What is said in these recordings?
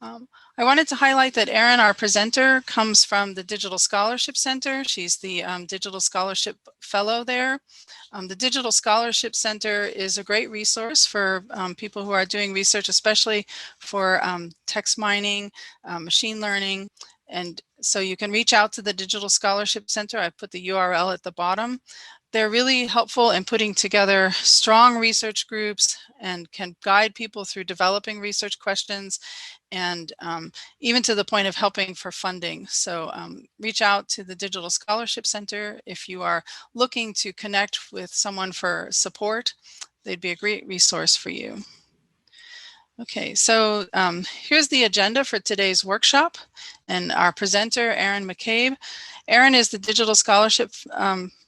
I wanted to highlight that Erin, our presenter, comes from the Digital Scholarship Center. She's the Digital Scholarship Fellow there. The Digital Scholarship Center is a great resource for people who are doing research, especially for text mining, machine learning. And so you can reach out to the Digital Scholarship Center. I put the URL at the bottom. They're really helpful in putting together strong research groups and can guide people through developing research questions and even to the point of helping for funding. So reach out to the Digital Scholarship Center if you are looking to connect with someone for support. They'd be a great resource for you. Okay, so here's the agenda for today's workshop, and our presenter, Erin McCabe. Erin is the Digital Scholarship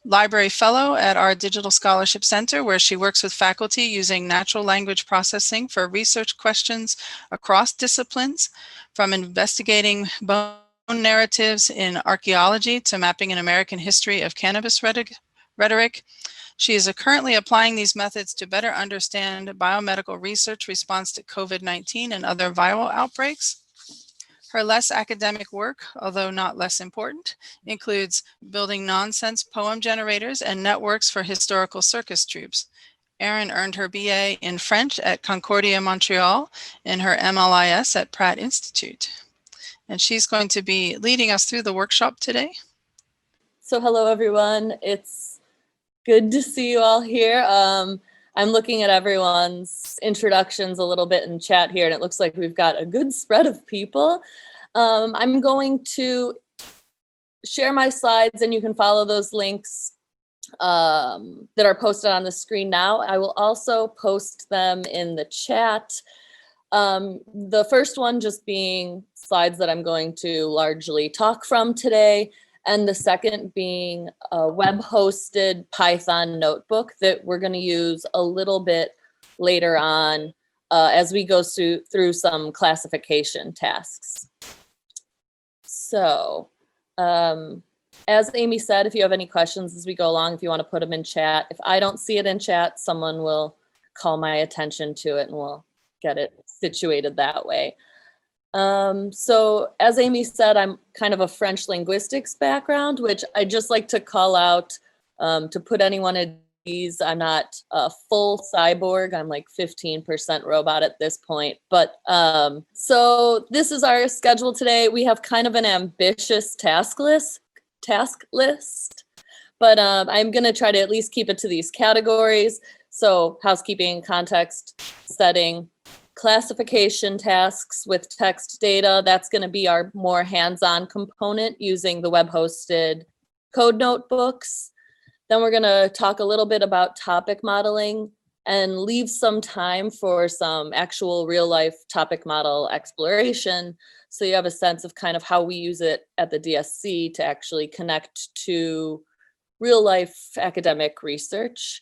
Library Fellow at our Digital Scholarship Center, where she works with faculty using natural language processing for research questions across disciplines, from investigating bone narratives in archaeology to mapping an American history of cannabis rhetoric. She is currently applying these methods to better understand biomedical research response to COVID-19 and other viral outbreaks. Her less academic work, although not less important, includes building nonsense poem generators and networks for historical circus troupes. Erin earned her BA in French at Concordia, Montreal, and her MLIS at Pratt Institute. And she's going to be leading us through the workshop today. So hello, everyone. It's good to see you all here. I'm looking at everyone's introductions a little bit in chat here, and it looks like we've got a good spread of people. I'm going to share my slides, and you can follow those links that are posted on the screen now. I will also post them in the chat. The first one just being slides that I'm going to largely talk from today, and the second being a web-hosted Python notebook that we're going to use a little bit later on as we go through some classification tasks. So, as Amy said, if you have any questions as we go along, if you want to put them in chat. If I don't see it in chat, someone will call my attention to it and we'll get it situated that way. So as Amy said, I'm kind of a French linguistics background, which I just like to call out to put anyone at ease. I'm not a full cyborg. I'm like 15% robot at this point. But so this is our schedule today. We have kind of an ambitious task list, but I'm going to try to at least keep it to these categories. So housekeeping, context, setting, classification tasks with text data. That's going to be our more hands-on component using the web-hosted code notebooks. Then we're going to talk a little bit about topic modeling and leave some time for some actual real-life topic model exploration, so you have a sense of kind of how we use it at the DSC to actually connect to real-life academic research.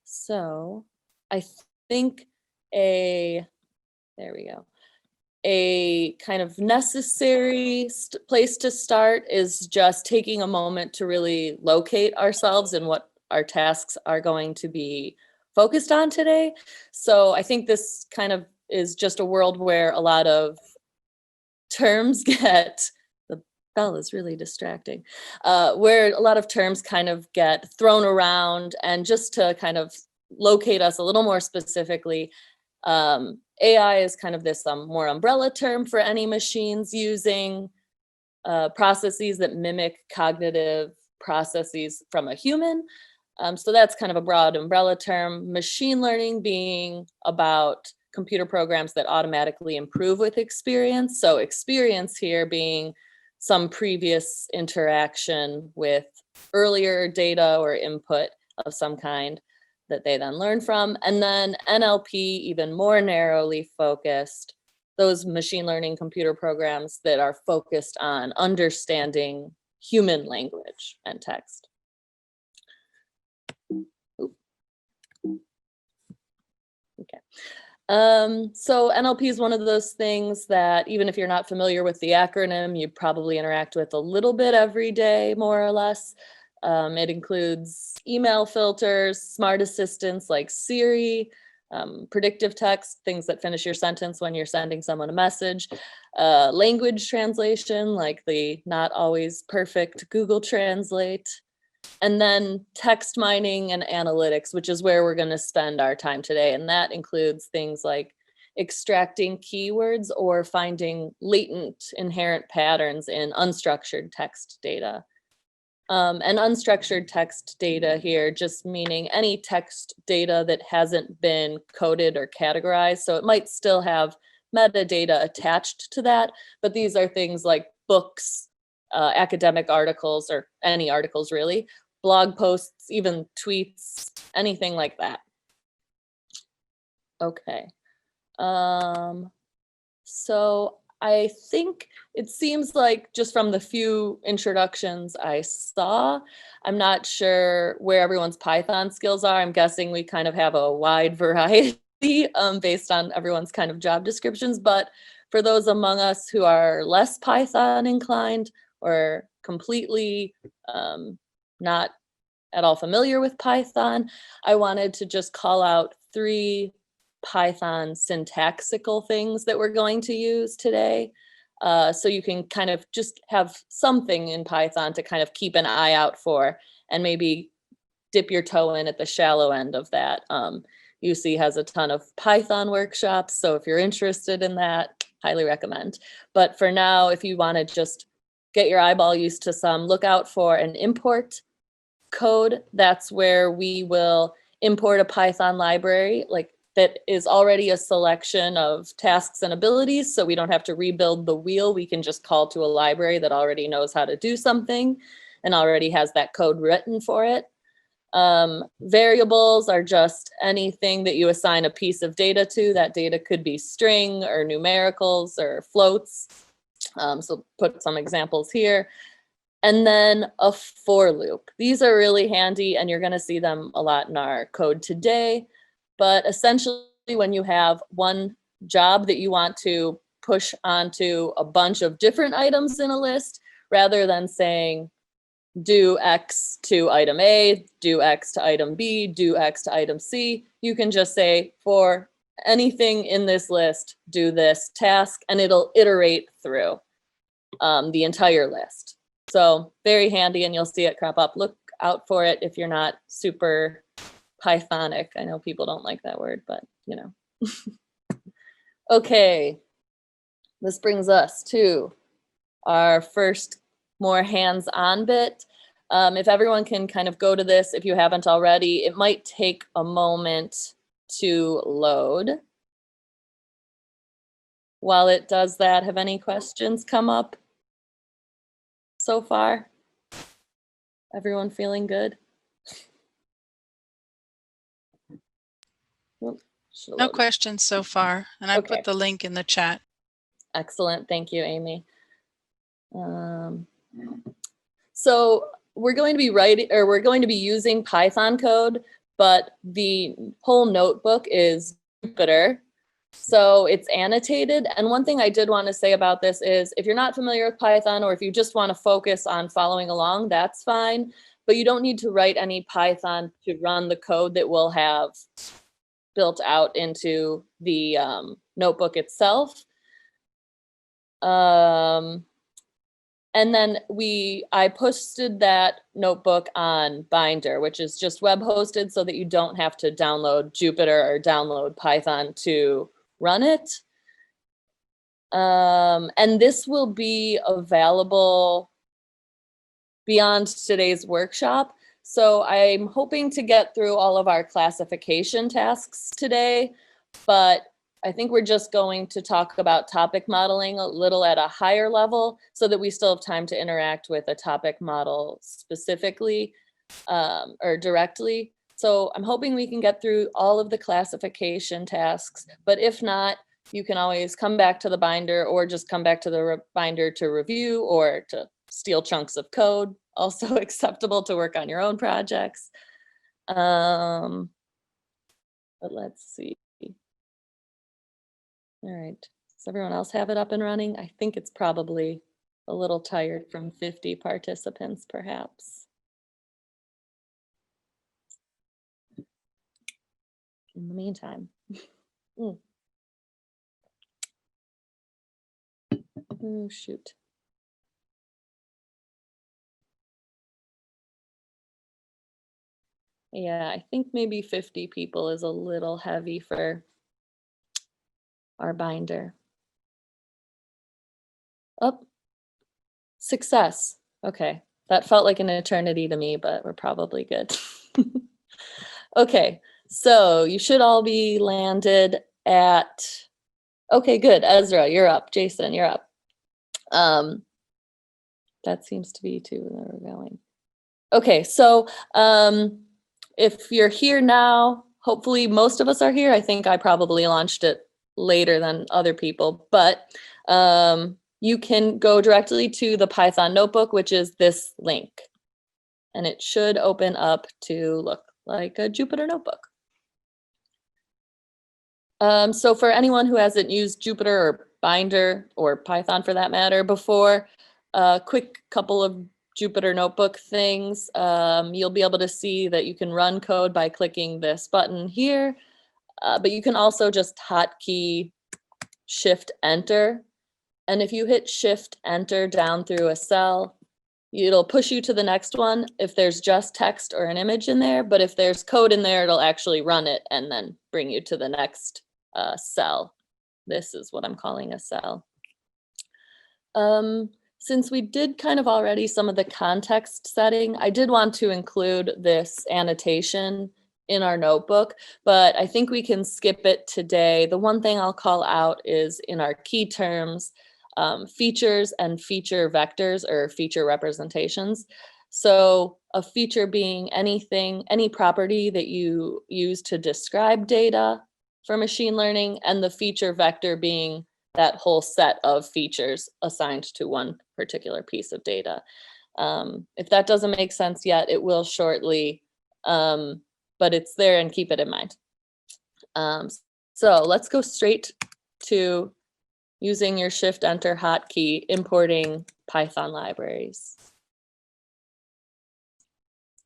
So I think a kind of necessary place to start is just taking a moment to really locate ourselves and what our tasks are going to be focused on today. So I think this kind of is just a world where a lot of terms get, the bell is really distracting, where a lot of terms kind of get thrown around, and just to kind of locate us a little more specifically, AI is kind of this more umbrella term for any machines using processes that mimic cognitive processes from a human. So that's kind of a broad umbrella term. Machine learning being about computer programs that automatically improve with experience. So experience here being some previous interaction with earlier data or input of some kind that they then learn from. And then NLP, even more narrowly focused, those machine learning computer programs that are focused on understanding human language and text. Okay. So NLP is one of those things that even if you're not familiar with the acronym, you probably interact with a little bit every day, more or less. It includes email filters, smart assistants like Siri, predictive text, things that finish your sentence when you're sending someone a message, language translation, like the not always perfect Google Translate, and then text mining and analytics, which is where we're going to spend our time today. And that includes things like extracting keywords or finding latent inherent patterns in unstructured text data. And unstructured text data here, just meaning any text data that hasn't been coded or categorized. So it might still have metadata attached to that, but these are things like books, academic articles, or any articles really, blog posts, even tweets, anything like that. Okay. So I think it seems like just from the few introductions I saw, I'm not sure where everyone's Python skills are. I'm guessing we kind of have a wide variety based on everyone's kind of job descriptions. But for those among us who are less Python inclined or completely not at all familiar with Python, I wanted to just call out 3 Python syntaxical things that we're going to use today. So you can kind of just have something in Python to kind of keep an eye out for and maybe dip your toe in at the shallow end of that. UC has a ton of Python workshops, so if you're interested in that, highly recommend. But for now, if you want to just get your eyeball used to some, look out for an import code. That's where we will import a Python library, like that is already a selection of tasks and abilities, so we don't have to rebuild the wheel. We can just call to a library that already knows how to do something and already has that code written for it. Variables are just anything that you assign a piece of data to. That data could be string or numericals or floats. So put some examples here. And then a for loop. These are really handy and you're going to see them a lot in our code today. But essentially, when you have one job that you want to push onto a bunch of different items in a list, rather than saying do X to item A, do X to item B, do X to item C, you can just say for anything in this list, do this task, and it'll iterate through the entire list. So very handy, and you'll see it crop up. Look out for it if you're not super Pythonic. I know people don't like that word, but you know. Okay, this brings us to our first more hands-on bit. If everyone can kind of go to this, if you haven't already, it might take a moment to load. While it does that, have any questions come up so far? Everyone feeling good? No questions so far, and I put the link in the chat. Excellent, thank you, Amy. So we're going to be using Python code, but the whole notebook is Jupyter, so it's annotated. And one thing I did want to say about this is if you're not familiar with Python, or if you just want to focus on following along, that's fine. But you don't need to write any Python to run the code that we'll have built out into the notebook itself. And then I posted that notebook on Binder, which is just web hosted so that you don't have to download Jupyter or download Python to run it. And this will be available beyond today's workshop. So I'm hoping to get through all of our classification tasks today, but I think we're just going to talk about topic modeling a little at a higher level so that we still have time to interact with a topic model specifically or directly. So I'm hoping we can get through all of the classification tasks, but if not, you can always come back to the binder or just come back to the binder to review or to steal chunks of code, also acceptable to work on your own projects. But let's see. All right, does everyone else have it up and running? I think it's probably a little tired from 50 participants, perhaps. in the meantime. Oh, shoot. Yeah, I think maybe 50 people is a little heavy for our binder. Oh, success. Okay, that felt like an eternity to me, but we're probably good. Okay, so you should all be landed at, okay, good. Ezra, you're up. Jason, you're up. That seems to be to where we're going. Okay, so if you're here now, hopefully most of us are here. I think I probably launched it later than other people, but you can go directly to the Python notebook, which is this link. And it should open up to look like a Jupyter notebook. So for anyone who hasn't used Jupyter or Binder or Python for that matter before, a quick couple of Jupyter notebook things. You'll be able to see that you can run code by clicking this button here, but you can also just hotkey Shift Enter. And if you hit Shift Enter down through a cell, it'll push you to the next one if there's just text or an image in there. But if there's code in there, it'll actually run it and then bring you to the next cell. This is what I'm calling a cell. Since we did kind of already some of the context setting, I did want to include this annotation in our notebook, but I think we can skip it today. The one thing I'll call out is in our key terms, features and feature vectors or feature representations. So a feature being anything, any property that you use to describe data for machine learning, and the feature vector being that whole set of features assigned to one particular piece of data. If that doesn't make sense yet, it will shortly, but it's there and keep it in mind. So let's go straight to using your Shift Enter hotkey, importing Python libraries.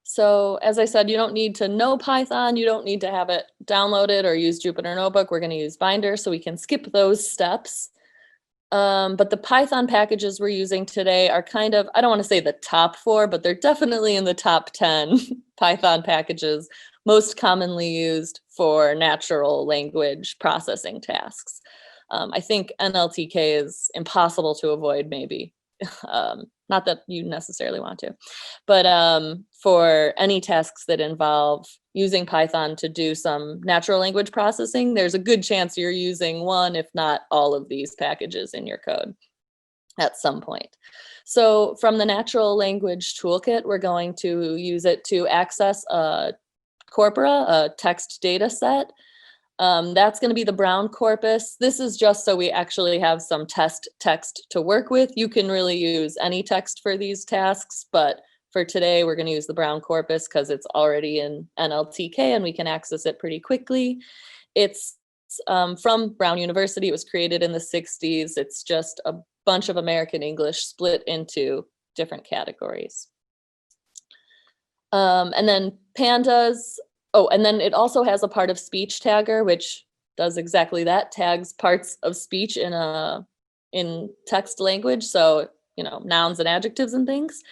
So as I said, you don't need to know Python. You don't need to have it downloaded or use Jupyter Notebook. We're going to use Binder, so we can skip those steps. But the Python packages we're using today are kind of, I don't want to say the top 4, but they're definitely in the top 10 Python packages most commonly used for natural language processing tasks. I think NLTK is impossible to avoid, maybe. Not that you necessarily want to, but for any tasks that involve using Python to do some natural language processing, there's a good chance you're using one, if not all of these packages in your code at some point. So from the natural language toolkit, we're going to use it to access a corpora, a text data set. That's going to be the brown corpus. This is just so we actually have some test text to work with. You can really use any text for these tasks, but for today, we're going to use the brown corpus because it's already in NLTK and we can access it pretty quickly. It's from Brown University. It was created in the 60s. It's just a bunch of American English split into different categories. And then pandas. Oh, and then it also has a part of speech tagger, which does exactly that, tags parts of speech in text language. So, you know, nouns and adjectives and things.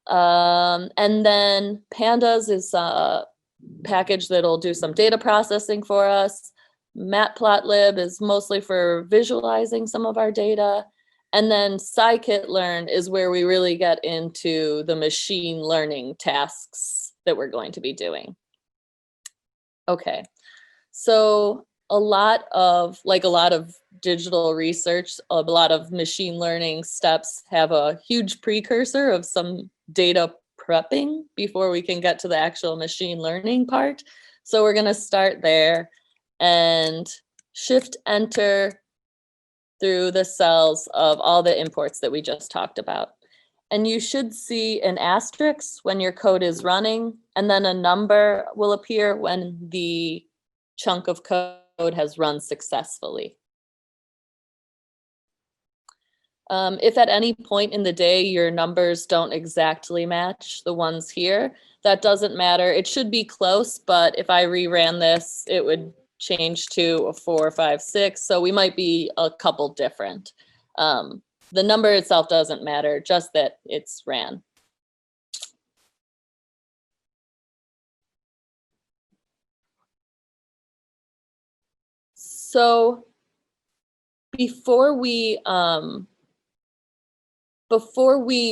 And then pandas is a package that'll do some data processing for us. Matplotlib is mostly for visualizing some of our data. And then Scikit learn is where we really get into the machine learning tasks that we're going to be doing. Okay, so a lot of digital research, a lot of machine learning steps have a huge precursor of some data prepping before we can get to the actual machine learning part. So we're going to start there and Shift Enter through the cells of all the imports that we just talked about. And you should see an asterisk when your code is running, and then a number will appear when the chunk of code has run successfully. If at any point in the day your numbers don't exactly match the ones here, that doesn't matter. It should be close, but if I reran this, it would change to a 4, 5, 6. So we might be a couple different. The number itself doesn't matter, just that it's ran. So before we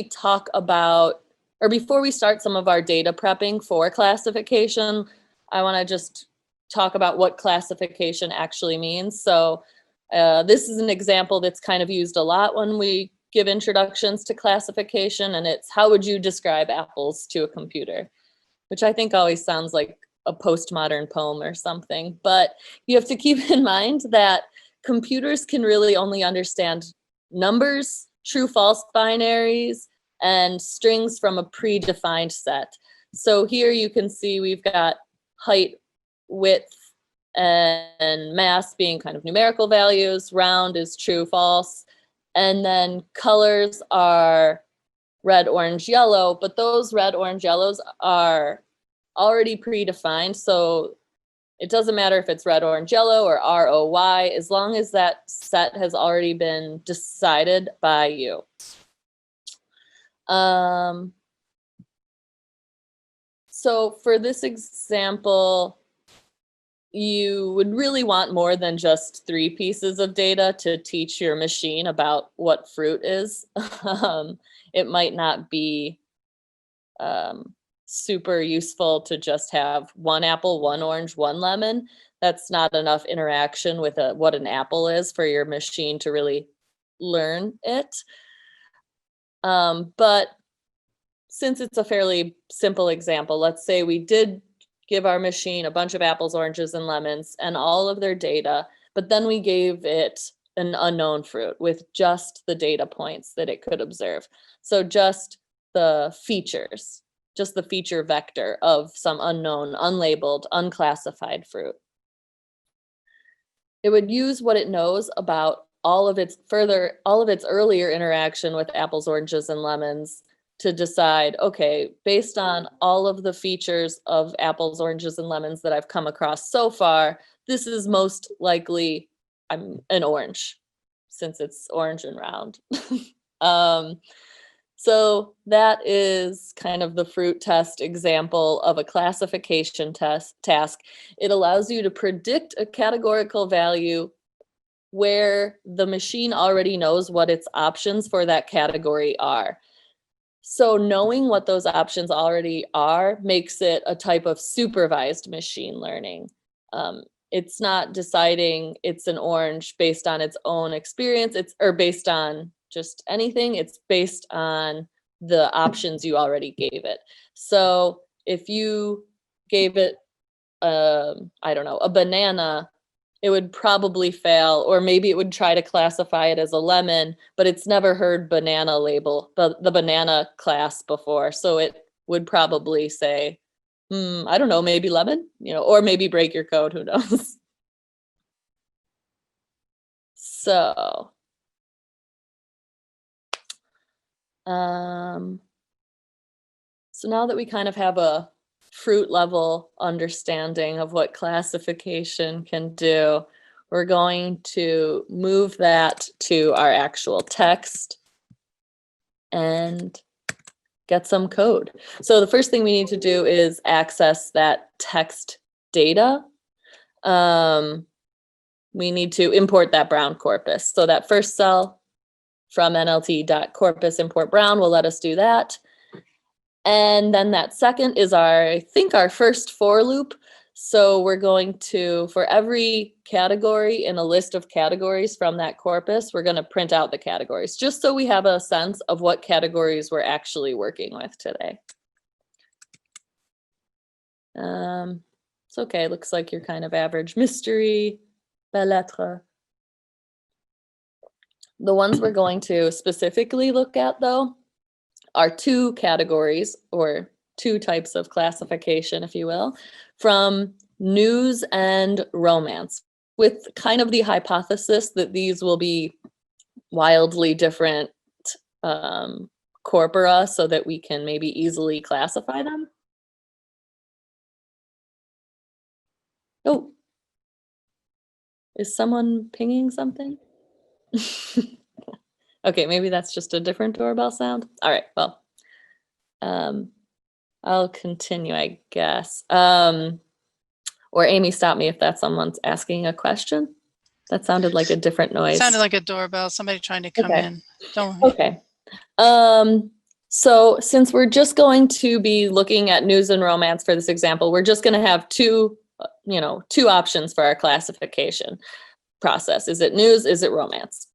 talk about, or before we start some of our data prepping for classification, I want to just talk about what classification actually means. So this is an example that's kind of used a lot when we give introductions to classification, and it's how would you describe apples to a computer, which I think always sounds like a postmodern poem or something. But you have to keep in mind that computers can really only understand numbers, true false binaries, and strings from a predefined set. So here you can see we've got height, width, and mass being kind of numerical values. Round is true, false. And then colors are red, orange, yellow, but those red, orange, yellows are already predefined. So it doesn't matter if it's red, orange, yellow, or ROY, as long as that set has already been decided by you. So for this example, you would really want more than just 3 pieces of data to teach your machine about what fruit is. It might not be super useful to just have 1 apple, 1 orange, 1 lemon. That's not enough interaction with what an apple is for your machine to really learn it. But since it's a fairly simple example, let's say we did give our machine a bunch of apples, oranges, and lemons and all of their data, but then we gave it an unknown fruit with just the data points that it could observe. So just the features, just the feature vector of some unknown, unlabeled, unclassified fruit. It would use what it knows about all of its earlier interaction with apples, oranges, and lemons to decide, okay, based on all of the features of apples, oranges, and lemons that I've come across so far, this is most likely an orange, since it's orange and round. So that is kind of the fruit test example of a classification task. It allows you to predict a categorical value where the machine already knows what its options for that category are. So knowing what those options already are makes it a type of supervised machine learning. It's not deciding it's an orange based on its own experience, or based on just anything. It's based on the options you already gave it. So if you gave it, I don't know, a banana, it would probably fail, or maybe it would try to classify it as a lemon, but it's never heard banana label, the banana class before. So it would probably say, I don't know, maybe lemon, or maybe break your code, who knows? So, so now that we kind of have a fruit level understanding of what classification can do, we're going to move that to our actual text and get some code. So the first thing we need to do is access that text data. We need to import that brown corpus. So that first cell from nlt.corpus import brown will let us do that. And then that second is I think our first for loop. So we're going to, for every category in a list of categories from that corpus, we're going to print out the categories, just so we have a sense of what categories we're actually working with today. It's okay, looks like you're kind of average. Mystery, belles lettres. The ones we're going to specifically look at, though, are 2 categories, or 2 types of classification, if you will, from news and romance, with kind of the hypothesis that these will be wildly different corpora so that we can maybe easily classify them. Oh, is someone pinging something? Okay, maybe that's just a different doorbell sound. All right, well, I'll continue, I guess. Or Amy, stop me if that's someone's asking a question. That sounded like a different noise. Sounded like a doorbell, somebody trying to come in. Don't worry. Okay. So since we're just going to be looking at news and romance for this example, we're just going to have two options for our classification process. Is it news? Is it romance?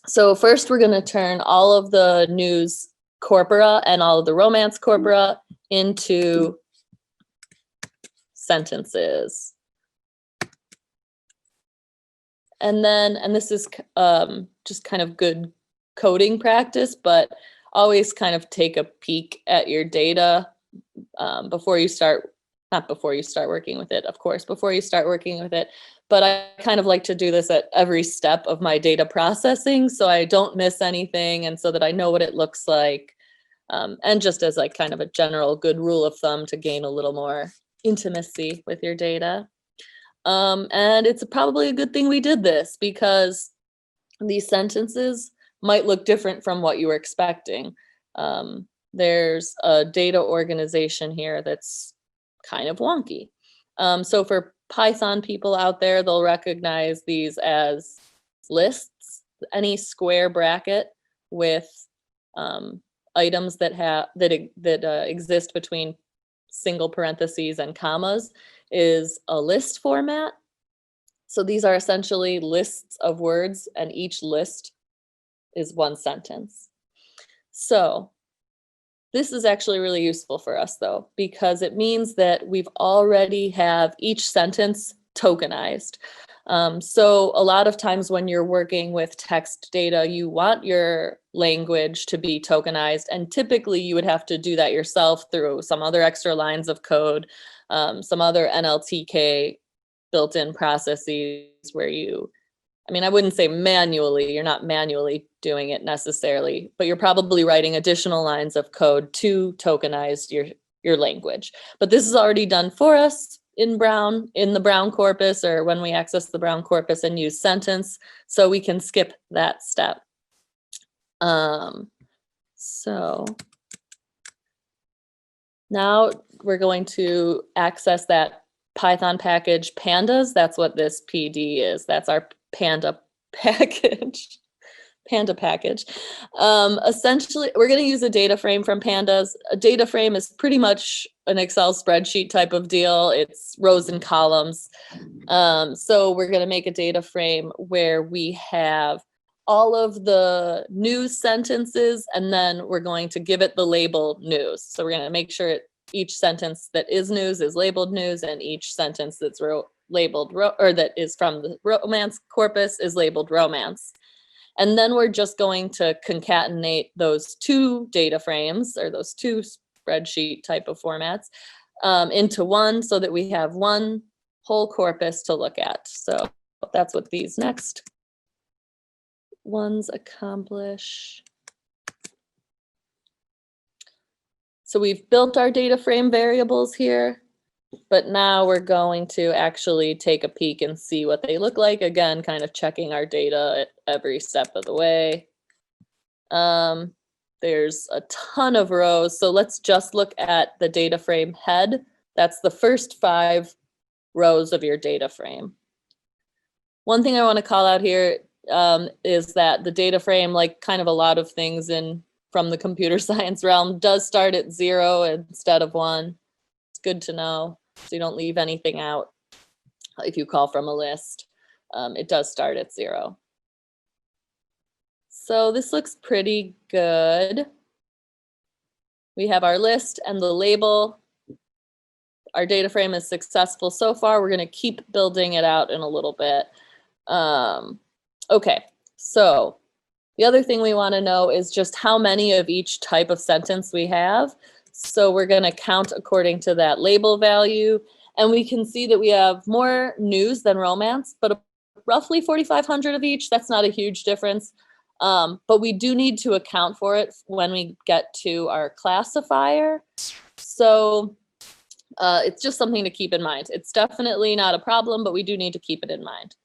So first we're going to turn all of the news corpora and all of the romance corpora into sentences. And this is just kind of good coding practice, but always kind of take a peek at your data before you start, not before you start working with it, of course, before you start working with it. But I kind of like to do this at every step of my data processing so I don't miss anything and so that I know what it looks like. And just as like kind of a general good rule of thumb to gain a little more intimacy with your data. And it's probably a good thing we did this because these sentences might look different from what you were expecting. There's a data organization here that's kind of wonky. So for Python people out there, they'll recognize these as lists. Any square bracket with items that exist between single parentheses and commas is a list format. So these are essentially lists of words, and each list is one sentence. So this is actually really useful for us though, because it means that we've already have each sentence tokenized. So a lot of times when you're working with text data, you want your language to be tokenized, and typically you would have to do that yourself through some other extra lines of code, some other NLTK built-in processes where I wouldn't say manually, you're not manually doing it necessarily, but you're probably writing additional lines of code to tokenize your language. But this is already done for us in the Brown corpus, or when we access the Brown corpus and use sentence, so we can skip that step. So now we're going to access that Python package pandas. That's what this PD is. That's our panda package. Panda package. Essentially, we're going to use a data frame from pandas. A data frame is pretty much an Excel spreadsheet type of deal. It's rows and columns. So we're going to make a data frame where we have all of the news sentences, and then we're going to give it the label news. So we're going to make sure each sentence that is news is labeled news, and each sentence that's labeled that is from the romance corpus is labeled romance. And then we're just going to concatenate those two data frames, or those two spreadsheet type of formats, into one, so that we have one whole corpus to look at. So that's what these next ones accomplish. So we've built our data frame variables here, but now we're going to actually take a peek and see what they look like. Again, kind of checking our data at every step of the way. There's a ton of rows. So let's just look at the data frame head. That's the first 5 rows of your data frame. One thing I want to call out here is that the data frame, like kind of a lot of things from the computer science realm, does start at 0 instead of 1. It's good to know, so you don't leave anything out if you call from a list. It does start at 0. So this looks pretty good. We have our list and the label. Our data frame is successful so far. We're going to keep building it out in a little bit. Okay, so the other thing we want to know is just how many of each type of sentence we have. So we're going to count according to that label value. And we can see that we have more news than romance, but roughly 4,500 of each. That's not a huge difference. But we do need to account for it when we get to our classifier. So it's just something to keep in mind. It's definitely not a problem, but we do need to keep it in mind.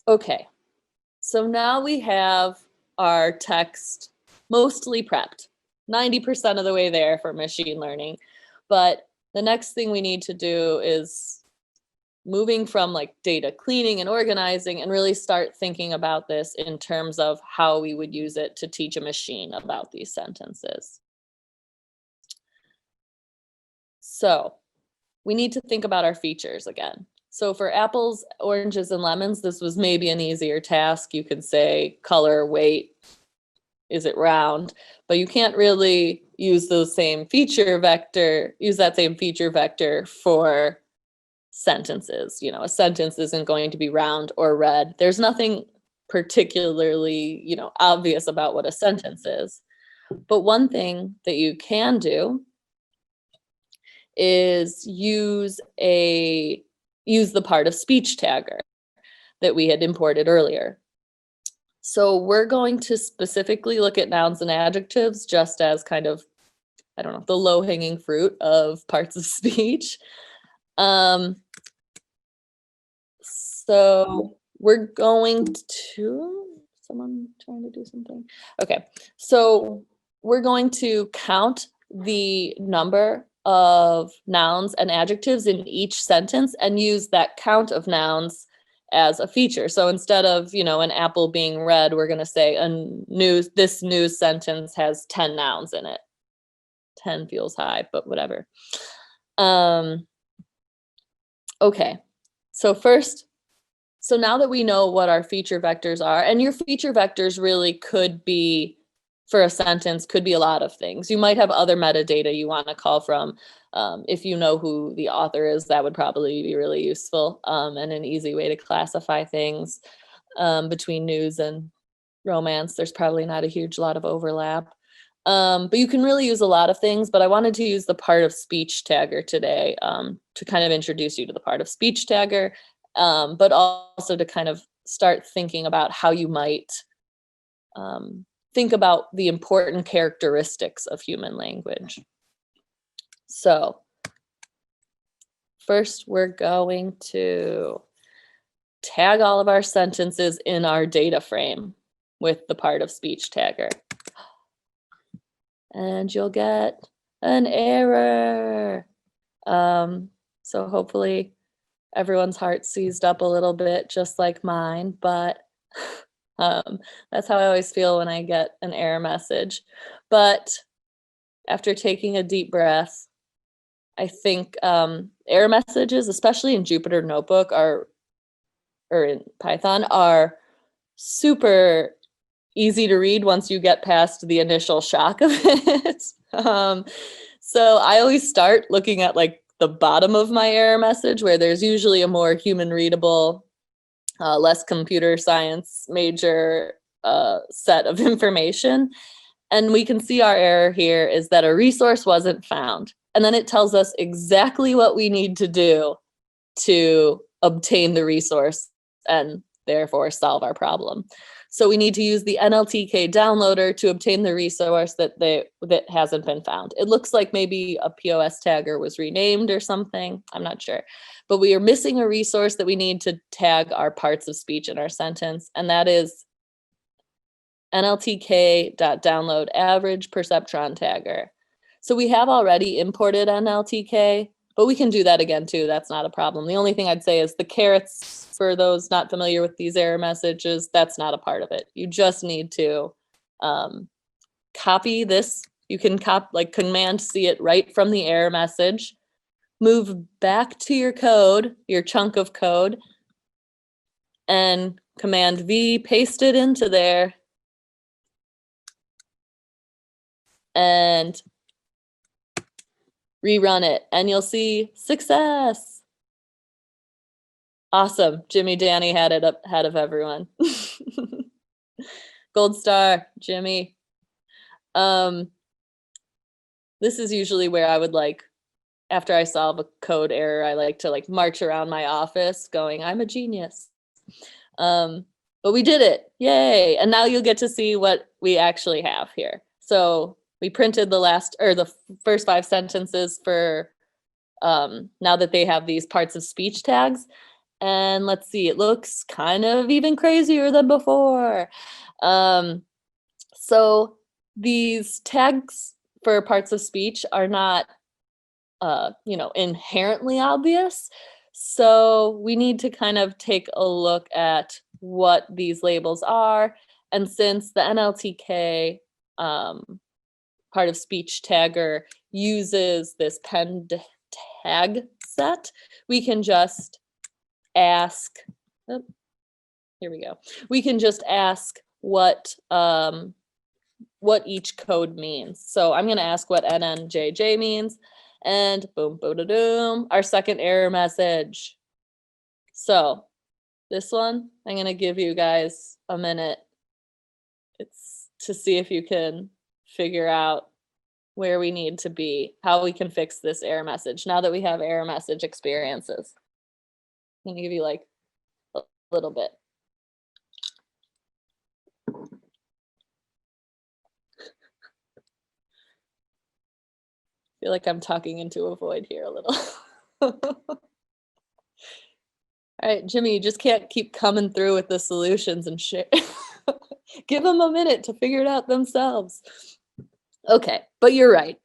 Okay, so now we have our text mostly prepped, 90% of the way there for machine learning. But the next thing we need to do is moving from like data cleaning and organizing and really start thinking about this in terms of how we would use it to teach a machine about these sentences. So we need to think about our features again. So for apples, oranges, and lemons, this was maybe an easier task. You could say color, weight, is it round? But you can't really use that same feature vector for sentences. You know, a sentence isn't going to be round or red. There's nothing particularly, obvious about what a sentence is. But one thing that you can do is use the part of speech tagger that we had imported earlier. So we're going to specifically look at nouns and adjectives just as kind of, the low-hanging fruit of parts of speech. So we're going to, someone trying to do something? Okay, so we're going to count the number of nouns and adjectives in each sentence and use that count of nouns as a feature. So instead of, an apple being red, we're going to say this news sentence has 10 nouns in it. 10 feels high, but whatever. Okay, so now that we know what our feature vectors are, and your feature vectors really could be, for a sentence, could be a lot of things. You might have other metadata you want to call from. If you know who the author is, that would probably be really useful and an easy way to classify things. Between news and romance, there's probably not a huge lot of overlap. But you can really use a lot of things, but I wanted to use the part of speech tagger today to kind of introduce you to the part of speech tagger, but also to kind of start thinking about how you might think about the important characteristics of human language. So first, we're going to tag all of our sentences in our data frame with the part of speech tagger. And you'll get an error. So hopefully everyone's heart seized up a little bit, just like mine, but that's how I always feel when I get an error message. But after taking a deep breath, I think error messages, especially in Jupyter Notebook or in Python, are super easy to read once you get past the initial shock of it. So I always start looking at like the bottom of my error message, where there's usually a more human readable, less computer science major set of information. And we can see our error here is that a resource wasn't found. And then it tells us exactly what we need to do to obtain the resource and therefore solve our problem. So we need to use the NLTK downloader to obtain the resource that hasn't been found. It looks like maybe a POS tagger was renamed or something. I'm not sure. But we are missing a resource that we need to tag our parts of speech in our sentence, and that is nltk.download average perceptron tagger. So we have already imported NLTK, but we can do that again too. That's not a problem. The only thing I'd say is the carets, for those not familiar with these error messages, that's not a part of it. You just need to copy this. You can Command C it right from the error message, move back to your code, your chunk of code, and Command V, paste it into there, and rerun it, and you'll see success. Awesome. Jimmy Danny had it up ahead of everyone. Gold star, Jimmy. This is usually where I would after I solve a code error, I like to march around my office going, I'm a genius. But we did it, yay. And now you'll get to see what we actually have here. So we printed the first 5 sentences for now that they have these parts of speech tags. And let's see, it looks kind of even crazier than before. So these tags for parts of speech are not, inherently obvious. So we need to kind of take a look at what these labels are. And since the NLTK part of speech tagger uses this pend tag set, we can just ask, here we go. We can just ask what each code means. So I'm going to ask what NNJJ means, and boom, boom, our second error message. So this one, I'm going to give you guys a minute. It's to see if you can figure out where we need to be, how we can fix this error message now that we have error message experiences. I'm going to give you like a little bit. I feel like I'm talking into a void here a little. All right, Jimmy, you just can't keep coming through with the solutions and shit. Give them a minute to figure it out themselves. Okay, but you're right.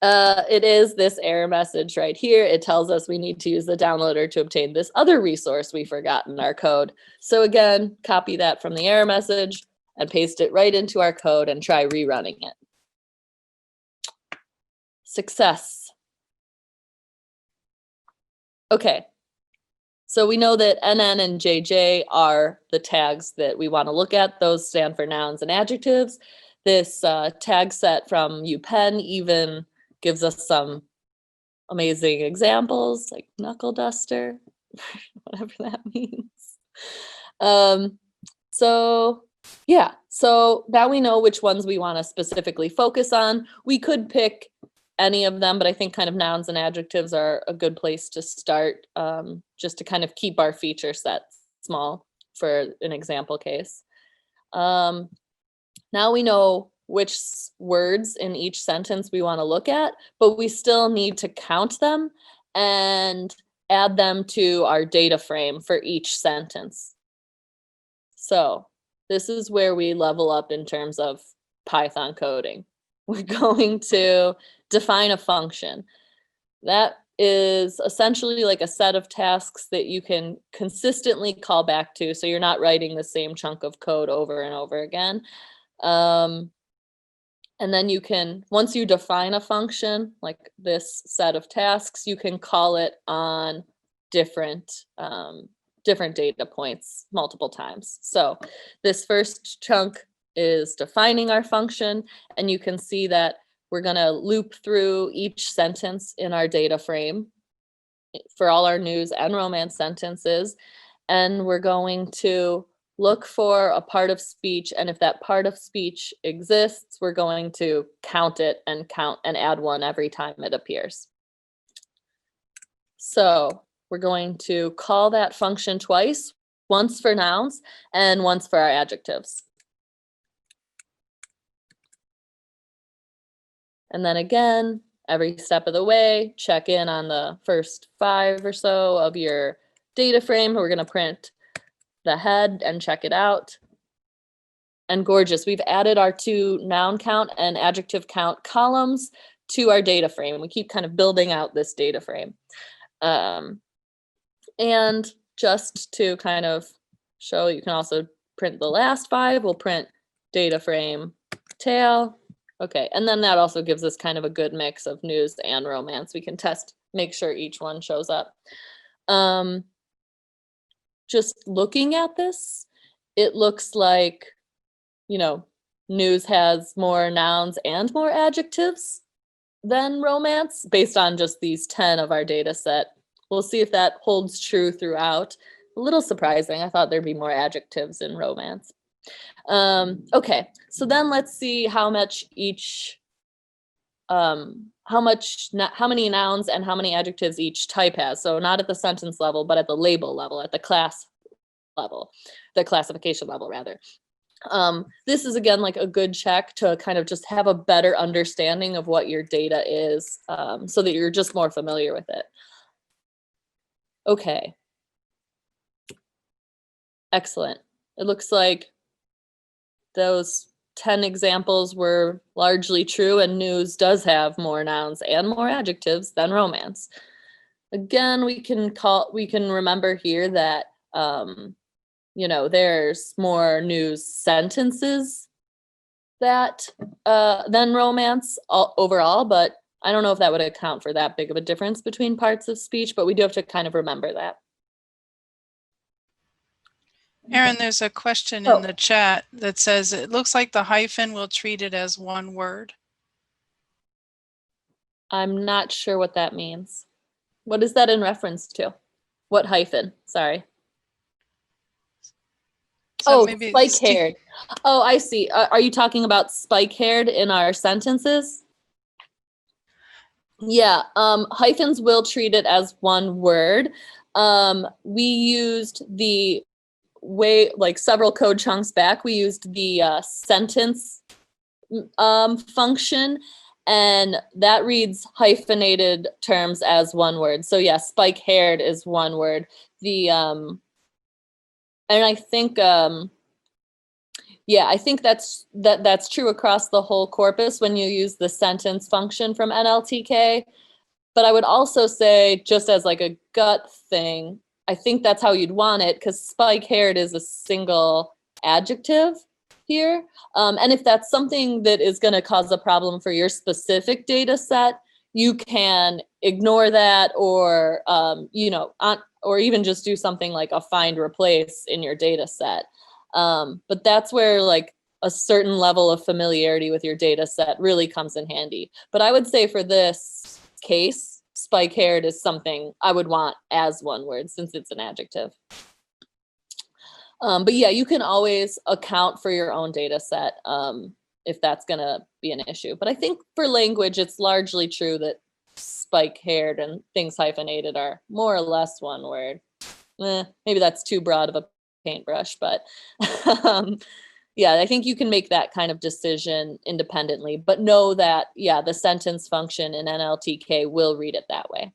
It is this error message right here. It tells us we need to use the downloader to obtain this other resource we forgot in our code. So again, copy that from the error message and paste it right into our code and try rerunning it. Success. Okay, so we know that NN and JJ are the tags that we want to look at. Those stand for nouns and adjectives. This tag set from UPenn even gives us some amazing examples, like knuckle duster, whatever that means. So yeah, so now we know which ones we want to specifically focus on. We could pick any of them, but I think kind of nouns and adjectives are a good place to start, just to kind of keep our feature set small for an example case. Now we know which words in each sentence we want to look at, but we still need to count them and add them to our data frame for each sentence. So this is where we level up in terms of Python coding. We're going to define a function. That is essentially like a set of tasks that you can consistently call back to, so you're not writing the same chunk of code over and over again. And then you can, once you define a function, like this set of tasks, you can call it on different data points multiple times. So this first chunk is defining our function, and you can see that we're going to loop through each sentence in our data frame for all our news and romance sentences, and we're going to look for a part of speech, and if that part of speech exists, we're going to count it and add one every time it appears. So we're going to call that function twice, once for nouns and once for our adjectives. And then again, every step of the way, check in on the first 5 or so of your data frame. We're going to print the head and check it out. And gorgeous, we've added our 2 noun count and adjective count columns to our data frame. We keep kind of building out this data frame. And just to kind of show, you can also print the last 5. We'll print data frame tail. Okay, and then that also gives us kind of a good mix of news and romance. We can test, make sure each one shows up. Just looking at this, it looks like, news has more nouns and more adjectives than romance based on just these 10 of our data set. We'll see if that holds true throughout. A little surprising. I thought there'd be more adjectives in romance. Okay, so then let's see how much each, how many nouns and how many adjectives each type has. So not at the sentence level, but at the label level, at the class level, the classification level rather. This is again like a good check to kind of just have a better understanding of what your data is, so that you're just more familiar with it. Okay. Excellent. It looks like those 10 examples were largely true, and news does have more nouns and more adjectives than romance. Again, we can remember here that you know, there's more news sentences that than romance overall, but I don't know if that would account for that big of a difference between parts of speech, but we do have to kind of remember that. Erin, there's a question in the chat that says, it looks like the hyphen will treat it as one word. I'm not sure what that means. What is that in reference to? What hyphen? Sorry. So spike-haired. Oh, I see. Are you talking about spike-haired in our sentences? Yeah, hyphens will treat it as one word. We used the way, like several code chunks back, we used the sentence function, and that reads hyphenated terms as one word. So yeah, spike-haired is one word. The and I think yeah, I think that's true across the whole corpus when you use the sentence function from NLTK. But I would also say, just as like a gut thing, I think that's how you'd want it, because spike-haired is a single adjective here. And if that's something that is going to cause a problem for your specific data set, you can ignore that, or you know, or even just do something like a find replace in your data set. But that's where like a certain level of familiarity with your data set really comes in handy. But I would say for this case, spike-haired is something I would want as one word since it's an adjective. But yeah, you can always account for your own data set if that's gonna be an issue. But I think for language, it's largely true that spike-haired and things hyphenated are more or less one word. Maybe that's too broad of a paintbrush, but yeah, I think you can make that kind of decision independently, but know that, yeah, the sentence function in NLTK will read it that way.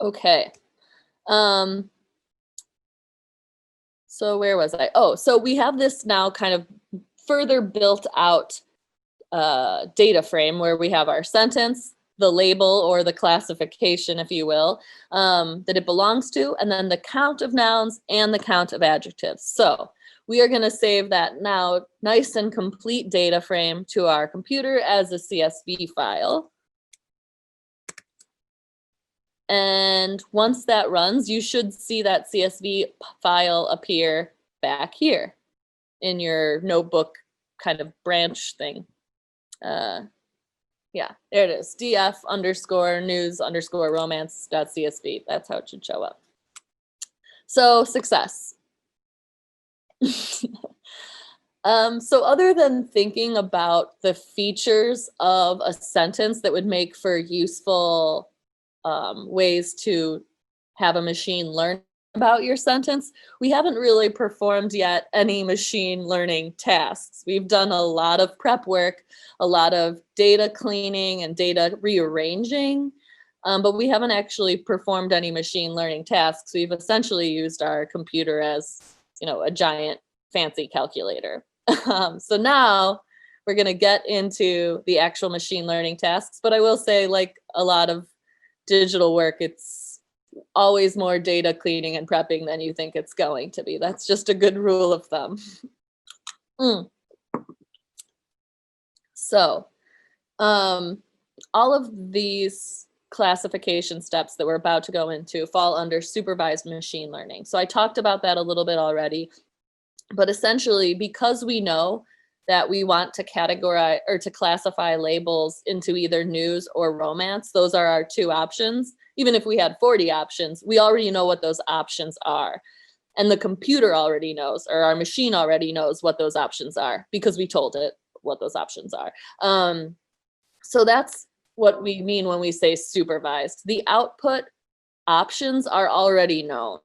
Okay. So where was I? Oh, so we have this now kind of further built out data frame where we have our sentence, the label or the classification, if you will, that it belongs to, and then the count of nouns and the count of adjectives. So we are going to save that now nice and complete data frame to our computer as a CSV file. And once that runs, you should see that CSV file appear back here in your notebook kind of branch thing. Yeah, there it is. df_news_romance.csv. That's how it should show up. So success. So other than thinking about the features of a sentence that would make for useful ways to have a machine learn about your sentence, we haven't really performed yet any machine learning tasks. We've done a lot of prep work, a lot of data cleaning and data rearranging, but we haven't actually performed any machine learning tasks. We've essentially used our computer as, you know, a giant fancy calculator. So now we're going to get into the actual machine learning tasks, but I will say, like a lot of digital work, it's always more data cleaning and prepping than you think it's going to be. That's just a good rule of thumb. So all of these classification steps that we're about to go into fall under supervised machine learning. So I talked about that a little bit already, but essentially, because we know that we want to categorize or to classify labels into either news or romance, those are our two options. Even if we had 40 options, we already know what those options are. And the computer already knows, or our machine already knows what those options are because we told it what those options are. So that's what we mean when we say supervised. The output options are already known.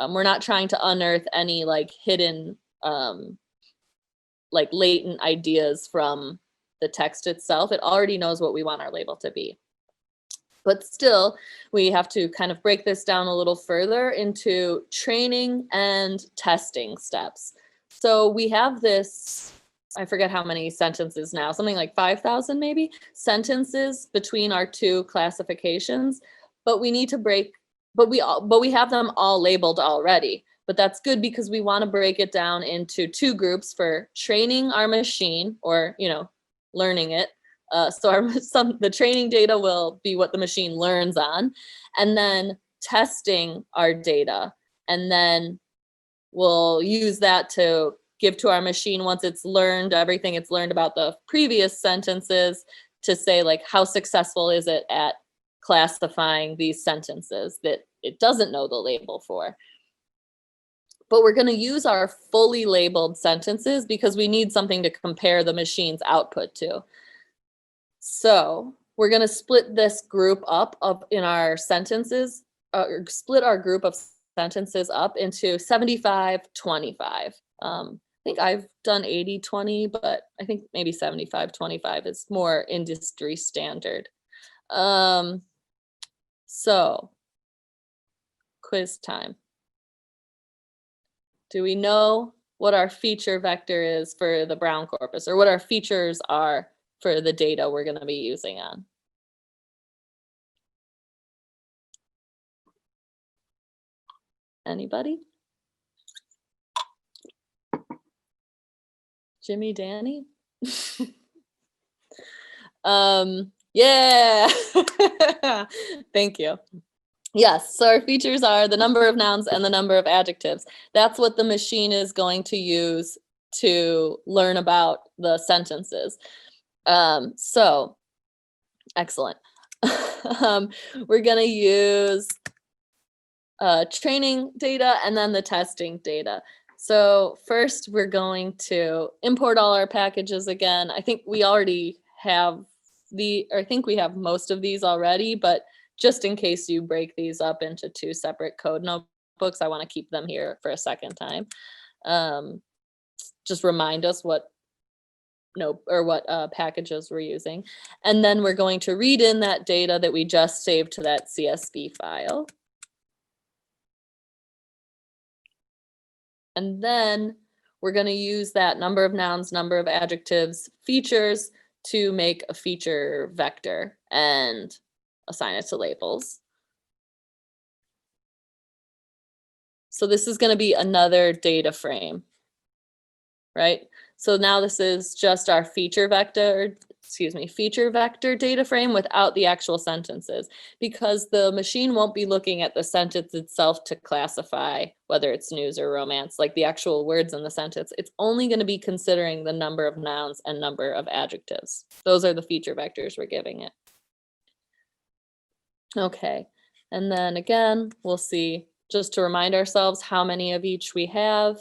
We're not trying to unearth any like hidden, like latent ideas from the text itself. It already knows what we want our label to be. But still, we have to kind of break this down a little further into training and testing steps. So we have this, I forget how many sentences now, something like 5,000 maybe sentences between our two classifications, but we need to break, but we have them all labeled already. But that's good because we want to break it down into two groups for training our machine, or, you know, learning it. So the training data will be what the machine learns on, and then testing our data. And then we'll use that to give to our machine, once it's learned everything it's learned about the previous sentences, to say like, how successful is it at classifying these sentences that it doesn't know the label for. But we're going to use our fully labeled sentences because we need something to compare the machine's output to. So we're going to split this group up in our sentences, split our group of sentences up into 75-25. I think I've done 80-20, but I think maybe 75-25 is more industry standard. So quiz time. Do we know what our feature vector is for the Brown corpus, or what our features are for the data we're going to be using on? Anybody? Jimmy, Danny? Yeah. Thank you. Yes, so our features are the number of nouns and the number of adjectives. That's what the machine is going to use to learn about the sentences. So, excellent. We're going to use training data and then the testing data. So first, we're going to import all our packages again. I think we already have I think we have most of these already, but just in case you break these up into two separate code notebooks, I want to keep them here for a second time. Just remind us what packages we're using. And then we're going to read in that data that we just saved to that CSV file. And then we're going to use that number of nouns, number of adjectives, features to make a feature vector and assign it to labels. So this is going to be another data frame, right? So now this is just our feature vector data frame without the actual sentences, because the machine won't be looking at the sentence itself to classify whether it's news or romance, like the actual words in the sentence. It's only going to be considering the number of nouns and number of adjectives. Those are the feature vectors we're giving it. Okay, and then again, we'll see, just to remind ourselves how many of each we have.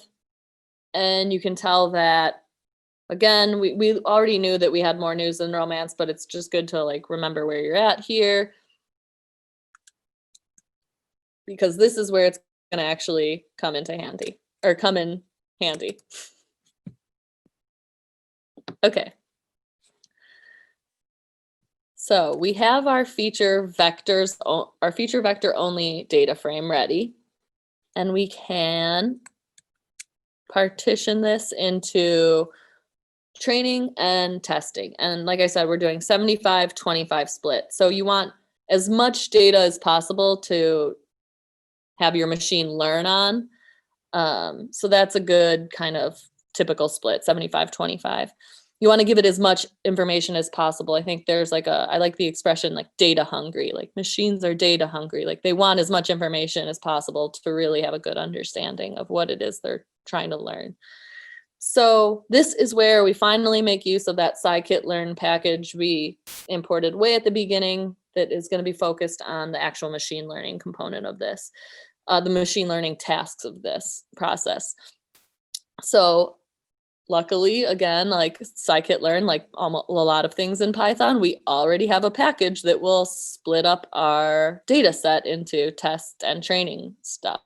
And you can tell that, again, we already knew that we had more news than romance, but it's just good to like remember where you're at here, because this is where it's going to actually come in handy. Okay. So we have our feature vector only data frame ready, and we can partition this into training and testing. And like I said, we're doing 75-25 split. So you want as much data as possible to have your machine learn on. So that's a good kind of typical split, 75-25. You want to give it as much information as possible. I think there's I like the expression like data hungry, like machines are data hungry. Like they want as much information as possible to really have a good understanding of what it is they're trying to learn. So this is where we finally make use of that Scikit learn package we imported way at the beginning that is going to be focused on the actual machine learning component of this, the machine learning tasks of this process. So luckily, again, like scikit-learn, like a lot of things in Python, we already have a package that will split up our data set into test and training stuff.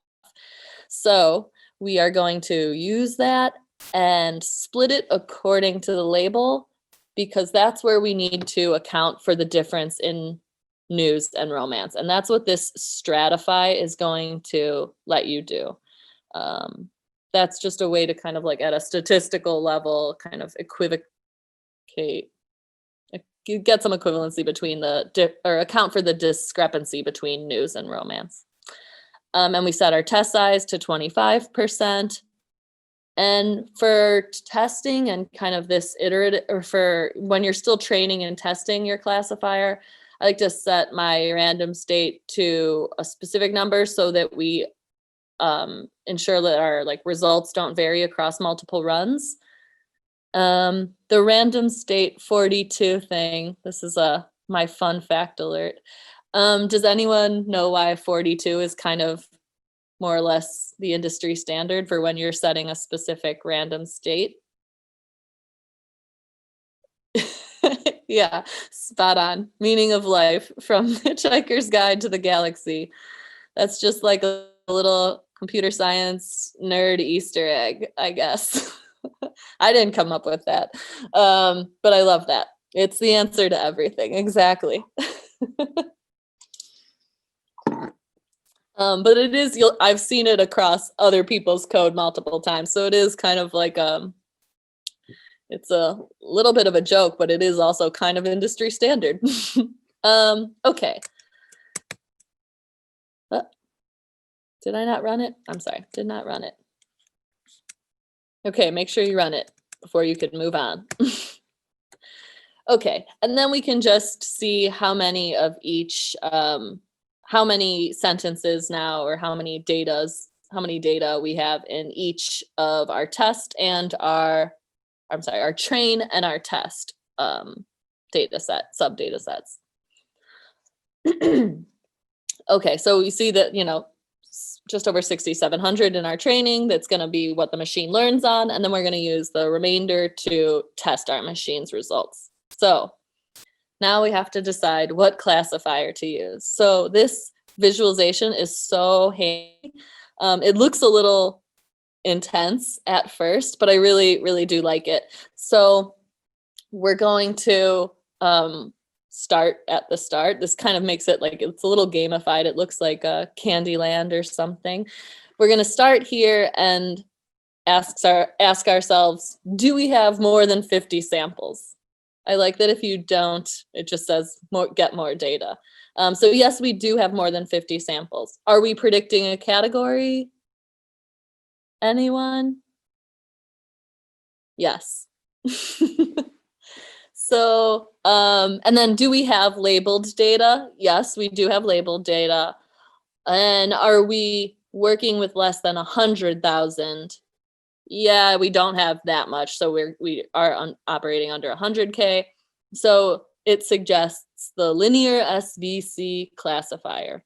So we are going to use that and split it according to the label, because that's where we need to account for the difference in news and romance. And that's what this stratify is going to let you do. That's just a way to kind of like at a statistical level, kind of equivocate, you get some equivalency between or account for the discrepancy between news and romance. And we set our test size to 25%. And for testing and kind of this iterative, or for when you're still training and testing your classifier, I like to set my random state to a specific number so that we ensure that our like results don't vary across multiple runs. The random state 42 thing, this is my fun fact alert. Does anyone know why 42 is kind of more or less the industry standard for when you're setting a specific random state? Yeah, spot on. Meaning of life from Hitchhiker's Guide to the Galaxy. That's just like a little computer science nerd Easter egg, I guess. I didn't come up with that, but I love that. It's the answer to everything, exactly. But it is, I've seen it across other people's code multiple times, so it is kind of like it's a little bit of a joke, but it is also kind of industry standard. Okay. Did I not run it? I'm sorry, did not run it. Okay, make sure you run it before you can move on. Okay, and then we can just see how many of each, how many sentences now, or how many data we have in each of our test and our train and our test data set, sub data sets. Okay, so you see that, just over 6,700 in our training. That's going to be what the machine learns on. And then we're going to use the remainder to test our machine's results. So now we have to decide what classifier to use. So this visualization is so handy. It looks a little intense at first, but I really, really do like it. So we're going to start at the start. This kind of makes it like it's a little gamified. It looks like a Candyland or something. We're going to start here and ask ourselves, do we have more than 50 samples? I like that if you don't, it just says get more data. So yes, we do have more than 50 samples. Are we predicting a category? Anyone? Yes. So, and then do we have labeled data? Yes, we do have labeled data. And are we working with less than 100,000? Yeah, we don't have that much. So we are operating under 100K. So it suggests the linear SVC classifier.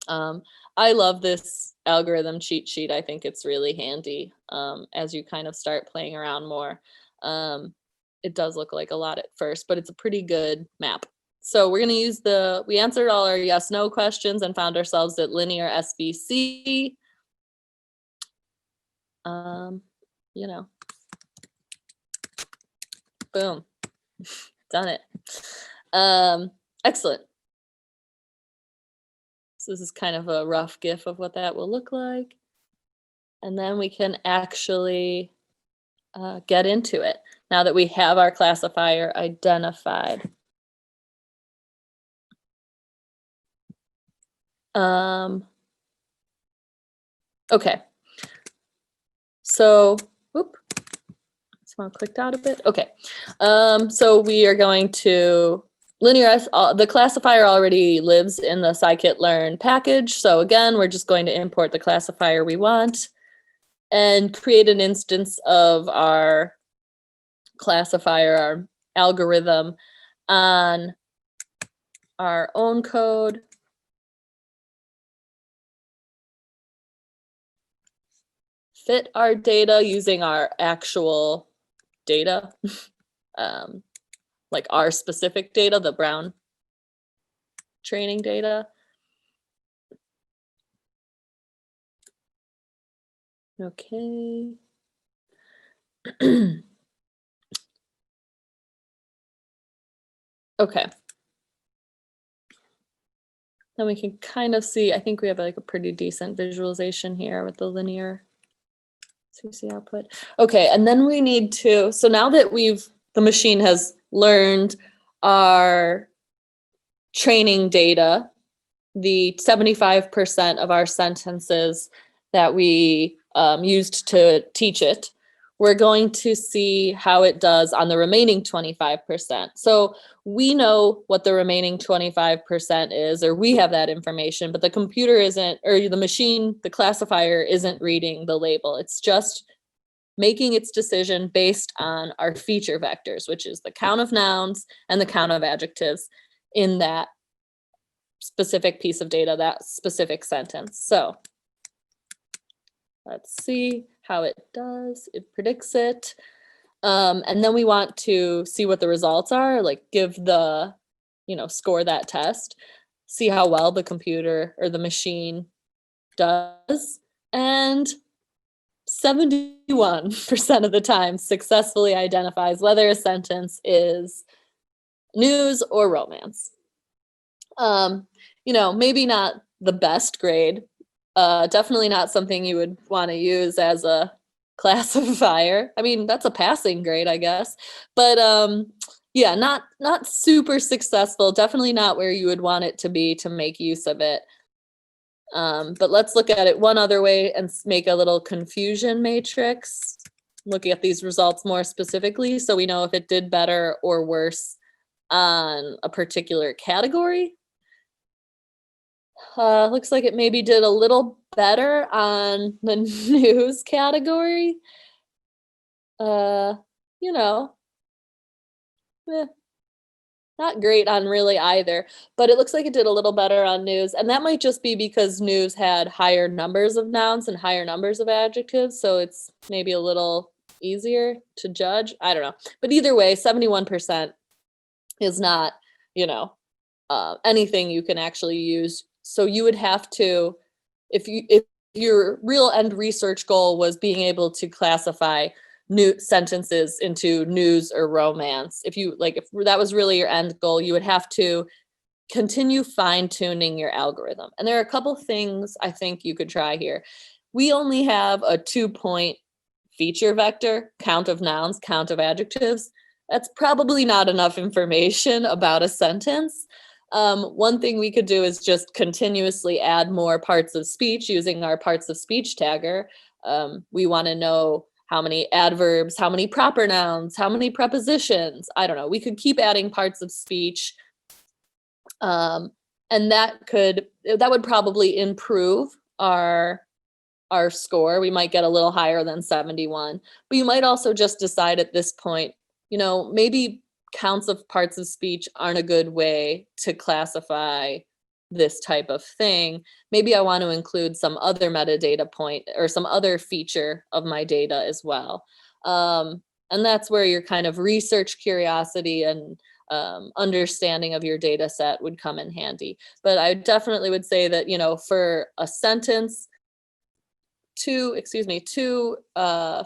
I love this algorithm cheat sheet. I think it's really handy as you kind of start playing around more. It does look like a lot at first, but it's a pretty good map. So we're going to use we answered all our yes, no questions and found ourselves at linear SVC. Boom, done it. Excellent. So this is kind of a rough GIF of what that will look like. And then we can actually get into it now that we have our classifier identified. Okay. So, this one clicked out a bit. Okay. So we are going to the classifier already lives in the Scikit learn package. So again, we're just going to import the classifier we want and create an instance of our classifier, our algorithm on our own code. Fit our data using our actual data, like our specific data, the Brown training data. Okay. Okay. Then we can kind of see, I think we have like a pretty decent visualization here with the linear CC output. Okay, and then we need to, so now that the machine has learned our training data, the 75% of our sentences that we used to teach it, we're going to see how it does on the remaining 25%. So we know what the remaining 25% is, or we have that information, but the computer isn't, or the machine, the classifier isn't reading the label. It's just making its decision based on our feature vectors, which is the count of nouns and the count of adjectives in that specific piece of data, that specific sentence. So let's see how it does. It predicts it. And then we want to see what the results are, like give the, score that test, see how well the computer or the machine does. And 71% of the time successfully identifies whether a sentence is news or romance. Maybe not the best grade. Definitely not something you would want to use as a classifier. I mean, that's a passing grade, I guess. But yeah, not super successful. Definitely not where you would want it to be to make use of it. But let's look at it one other way and make a little confusion matrix, looking at these results more specifically so we know if it did better or worse on a particular category. Looks like it maybe did a little better on the news category. Not great on really either, but it looks like it did a little better on news. And that might just be because news had higher numbers of nouns and higher numbers of adjectives. So it's maybe a little easier to judge. I don't know. But either way, 71% is not, anything you can actually use. So you would have to, if your real end research goal was being able to classify new sentences into news or romance, if that was really your end goal, you would have to continue fine-tuning your algorithm. And there are a couple things I think you could try here. We only have a 2-point feature vector, count of nouns, count of adjectives. That's probably not enough information about a sentence. One thing we could do is just continuously add more parts of speech using our parts of speech tagger. We want to know how many adverbs, how many proper nouns, how many prepositions. I don't know. We could keep adding parts of speech. And that would probably improve our score. We might get a little higher than 71. But you might also just decide at this point, maybe counts of parts of speech aren't a good way to classify this type of thing. Maybe I want to include some other metadata point or some other feature of my data as well. And that's where your kind of research curiosity and understanding of your data set would come in handy. But I definitely would say that, for a sentence, two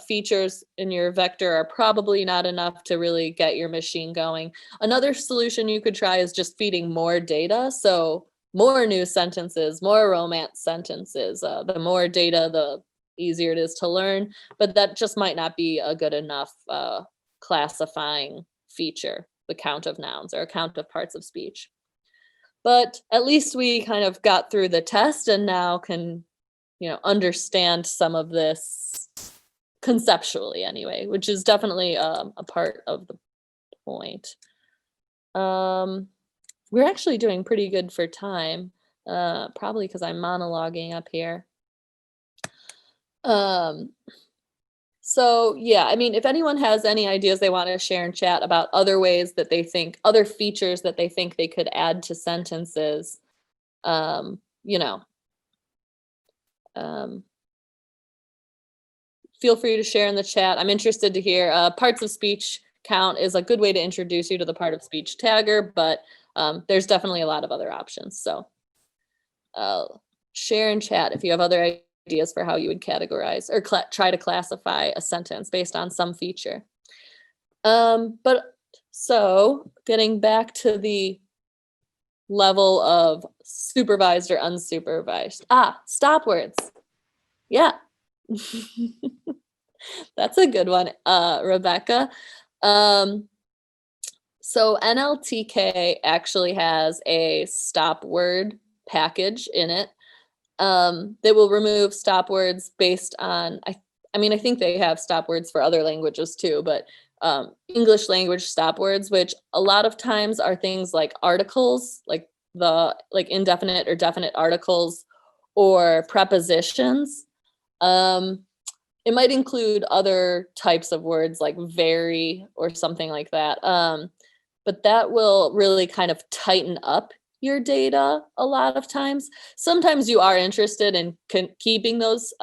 features in your vector are probably not enough to really get your machine going. Another solution you could try is just feeding more data. So more new sentences, more romance sentences. The more data, the easier it is to learn, but that just might not be a good enough classifying feature, the count of nouns or count of parts of speech. But at least we kind of got through the test and now can understand some of this conceptually anyway, which is definitely a part of the point. We're actually doing pretty good for time, probably because I'm monologuing up here. So yeah, I mean, if anyone has any ideas they want to share in chat about other ways that they think, other features that they think they could add to sentences, feel free to share in the chat. I'm interested to hear. Parts of speech count is a good way to introduce you to the part of speech tagger, but there's definitely a lot of other options. So share in chat if you have other ideas for how you would categorize or try to classify a sentence based on some feature. But so getting back to the level of supervised or unsupervised. Stop words. Yeah. That's a good one, Rebecca. So NLTK actually has a stop word package in it that will remove stop words based on, I mean, I think they have stop words for other languages too, but English language stop words, which a lot of times are things like articles, like indefinite or definite articles, or prepositions. It might include other types of words like very or something like that. But that will really kind of tighten up your data a lot of times. Sometimes you are interested in keeping those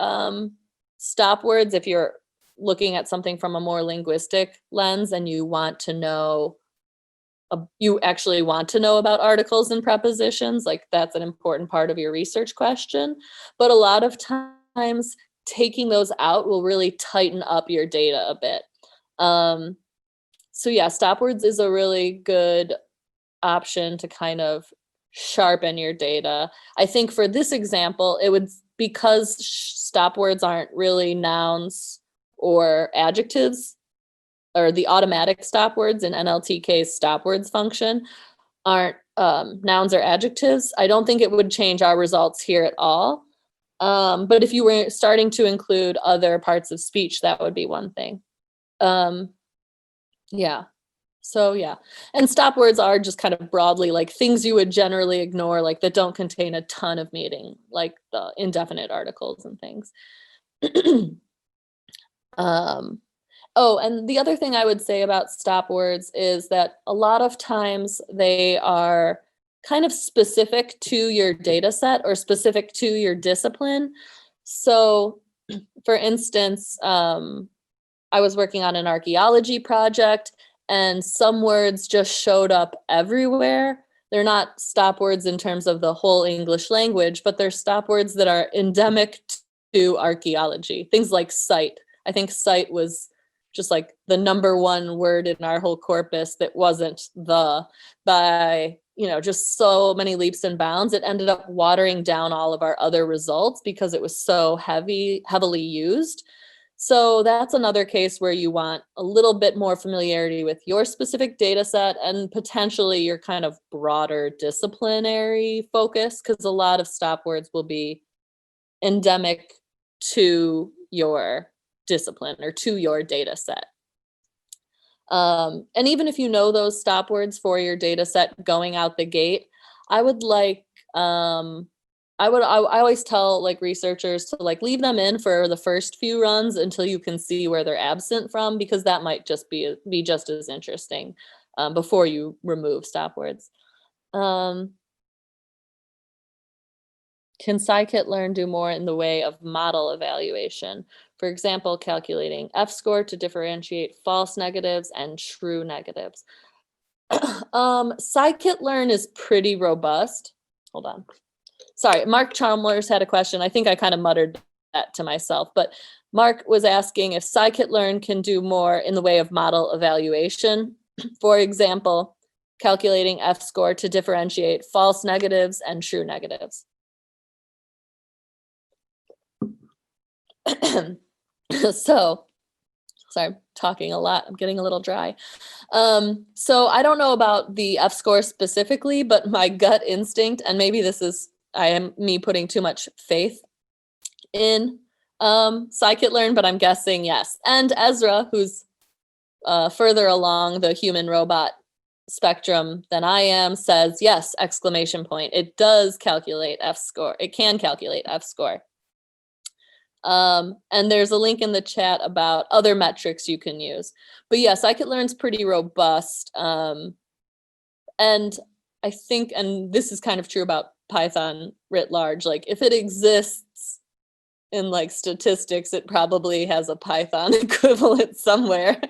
stop words if you're looking at something from a more linguistic lens and you want to know, you actually want to know about articles and prepositions, like that's an important part of your research question. But a lot of times taking those out will really tighten up your data a bit. So yeah, stop words is a really good option to kind of sharpen your data. I think for this example, it would, because stop words aren't really nouns or adjectives, or the automatic stop words in NLTK's stop words function aren't nouns or adjectives. I don't think it would change our results here at all. But if you were starting to include other parts of speech, that would be one thing. Yeah. So yeah. And stop words are just kind of broadly like things you would generally ignore, like that don't contain a ton of meaning, like the indefinite articles and things. Oh, and the other thing I would say about stop words is that a lot of times they are kind of specific to your data set or specific to your discipline. So for instance, I was working on an archaeology project and some words just showed up everywhere. They're not stop words in terms of the whole English language, but they're stop words that are endemic to archaeology. Things like site. I think site was just like the number one word in our whole corpus that wasn't by, just so many leaps and bounds. It ended up watering down all of our other results because it was so heavily used. So that's another case where you want a little bit more familiarity with your specific data set and potentially your kind of broader disciplinary focus, because a lot of stop words will be endemic to your discipline or to your data set. And even if you know those stop words for your data set going out the gate, I would I always tell like researchers to like leave them in for the first few runs until you can see where they're absent from, because that might just be just as interesting before you remove stop words. Can Scikit-learn do more in the way of model evaluation? For example, calculating F-score to differentiate false negatives and true negatives. Scikit-learn is pretty robust. Hold on. Sorry, Mark Chalmers had a question. I think I kind of muttered that to myself, but Mark was asking if Scikit-learn can do more in the way of model evaluation. For example, calculating F-score to differentiate false negatives and true negatives. So, sorry, I'm talking a lot. I'm getting a little dry. So I don't know about the F-score specifically, but my gut instinct, and maybe this is me putting too much faith in Scikit-learn, but I'm guessing yes. And Ezra, who's further along the human robot spectrum than I am, says yes, exclamation point. It does calculate F-score. It can calculate F-score. And there's a link in the chat about other metrics you can use. But yes, Scikit-learn's pretty robust. And I think, and this is kind of true about Python writ large, like if it exists in like statistics, it probably has a Python equivalent somewhere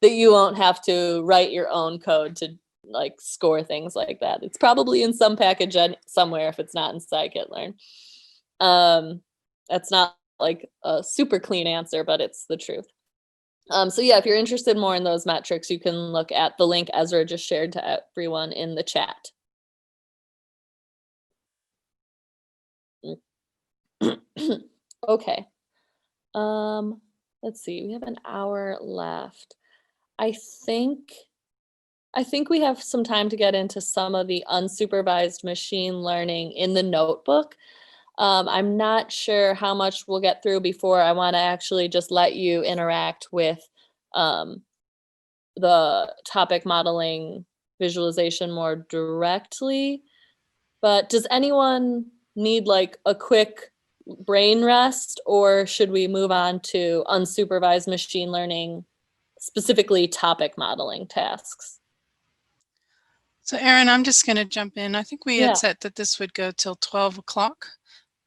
that you won't have to write your own code to like score things like that. It's probably in some package somewhere if it's not in Scikit-learn. That's not like a super clean answer, but it's the truth. So yeah, if you're interested more in those metrics, you can look at the link Ezra just shared to everyone in the chat. Okay. Let's see, we have an hour left. I think we have some time to get into some of the unsupervised machine learning in the notebook. I'm not sure how much we'll get through before I want to actually just let you interact with the topic modeling visualization more directly. But does anyone need like a quick brain rest, or should we move on to unsupervised machine learning, specifically topic modeling tasks? So Erin, I'm just going to jump in. I think we Yeah. had set that this would go till 12 o'clock.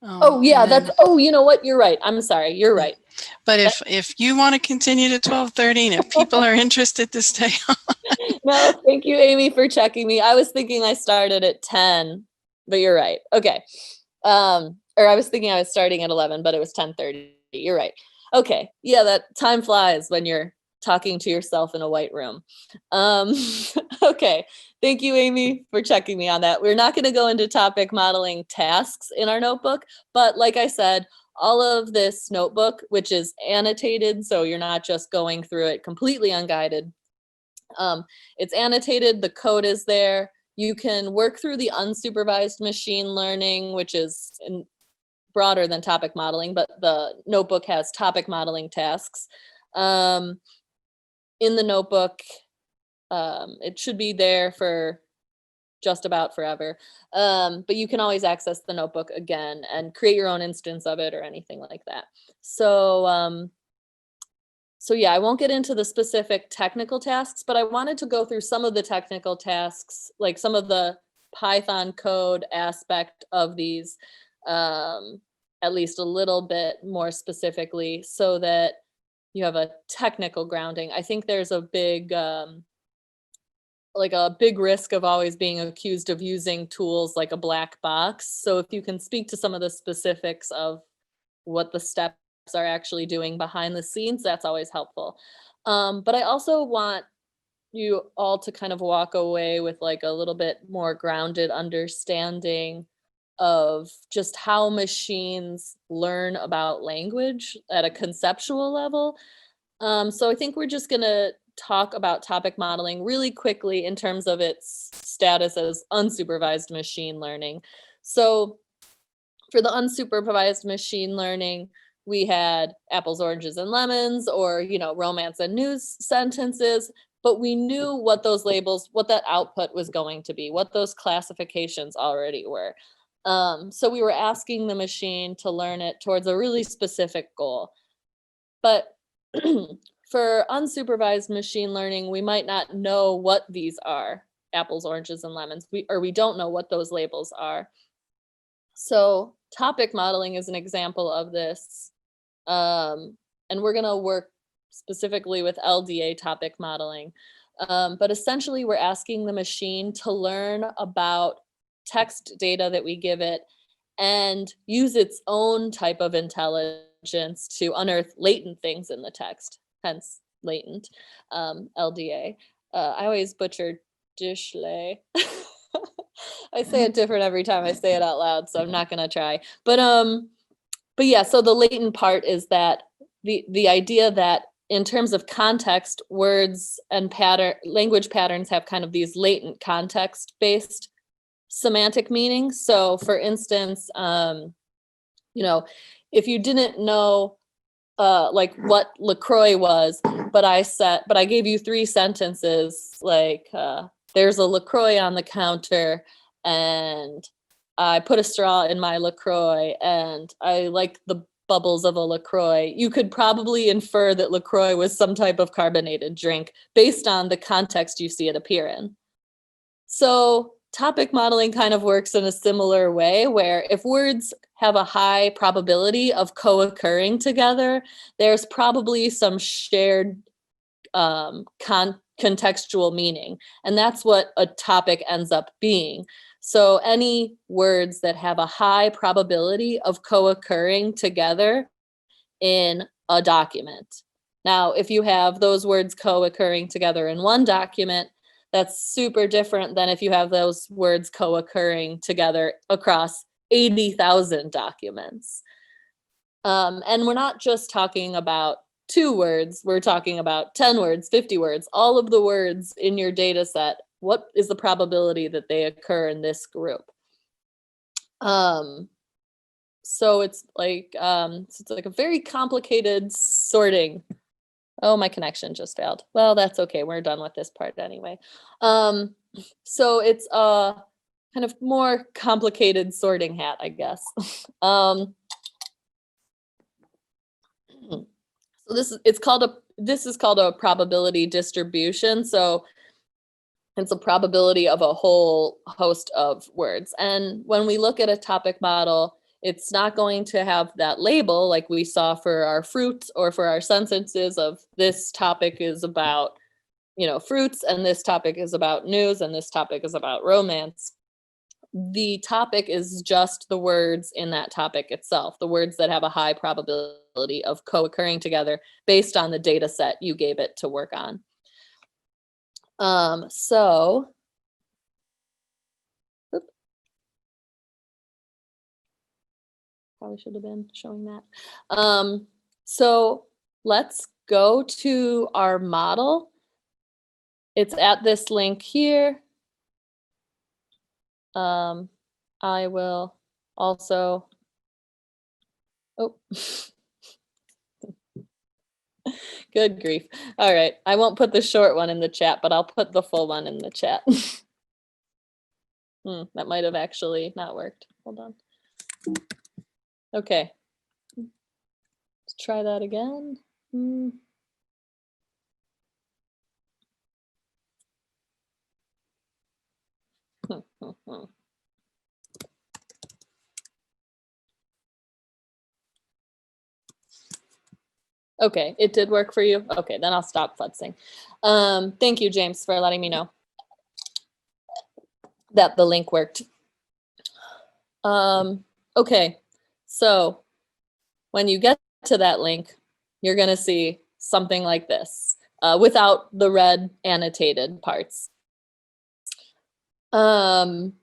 Oh yeah, that's, oh, you know what? You're right. I'm sorry. You're right. But if you want to continue to 12:30 and if people are interested to stay on. No, thank you, Amy, for checking me. I was thinking I started at 10, but you're right. Okay. Or I was thinking I was starting at 11, but it was 10:30. You're right. Okay. Yeah, that time flies when you're talking to yourself in a white room. Okay. Thank you, Amy, for checking me on that. We're not going to go into topic modeling tasks in our notebook, but like I said, all of this notebook, which is annotated, so you're not just going through it completely unguided. It's annotated, the code is there. You can work through the unsupervised machine learning, which is broader than topic modeling, but the notebook has topic modeling tasks. In the notebook, it should be there for just about forever. But you can always access the notebook again and create your own instance of it or anything like that. So yeah, I won't get into the specific technical tasks, but I wanted to go through some of the technical tasks, like some of the Python code aspect of these, at least a little bit more specifically, so that you have a technical grounding. I think there's a big, like a big risk of always being accused of using tools like a black box. So if you can speak to some of the specifics of what the steps are actually doing behind the scenes, that's always helpful. But I also want you all to kind of walk away with like a little bit more grounded understanding of just how machines learn about language at a conceptual level. So I think we're just going to talk about topic modeling really quickly in terms of its status as unsupervised machine learning. So for the unsupervised machine learning, we had apples, oranges, and lemons, or, you know, romance and news sentences, but we knew what those labels, what that output was going to be, what those classifications already were. So we were asking the machine to learn it towards a really specific goal. But for unsupervised machine learning, we might not know what these are, apples, oranges, and lemons, we don't know what those labels are. So topic modeling is an example of this. And we're going to work specifically with LDA topic modeling. But essentially, we're asking the machine to learn about text data that we give it and use its own type of intelligence to unearth latent things in the text, hence latent, LDA. I always butcher dishlay. I say it different every time I say it out loud, so I'm not going to try. But yeah, so the latent part is that the idea that in terms of context, words and language patterns have kind of these latent context-based semantic meanings. So for instance, you know, if you didn't know like what LaCroix was, but I gave you 3 sentences, like there's a LaCroix on the counter and I put a straw in my LaCroix and I like the bubbles of a LaCroix, you could probably infer that LaCroix was some type of carbonated drink based on the context you see it appear in. So topic modeling kind of works in a similar way, where if words have a high probability of co-occurring together, there's probably some shared contextual meaning. And that's what a topic ends up being. So any words that have a high probability of co-occurring together in a document. Now, if you have those words co-occurring together in one document, that's super different than if you have those words co-occurring together across 80,000 documents. And we're not just talking about 2 words, we're talking about 10 words, 50 words, all of the words in your data set. What is the probability that they occur in this group? So it's like a very complicated sorting. Oh, my connection just failed. Well, that's okay. We're done with this part anyway. So it's a kind of more complicated sorting hat, I guess. So this is called a probability distribution. So it's a probability of a whole host of words. And when we look at a topic model, it's not going to have that label like we saw for our fruits or for our sentences of this topic is about, fruits, and this topic is about news, and this topic is about romance. The topic is just the words in that topic itself, the words that have a high probability of co-occurring together based on the data set you gave it to work on. So probably should have been showing that. So let's go to our model. It's at this link here. I will also, good grief. All right, I won't put the short one in the chat, but I'll put the full one in the chat. That might have actually not worked. Hold on. Okay. Let's try that again. Okay, it did work for you. Okay, then I'll stop futzing. Thank you, James, for letting me know that the link worked. Okay, so when you get to that link, you're going to see something like this without the red annotated parts. The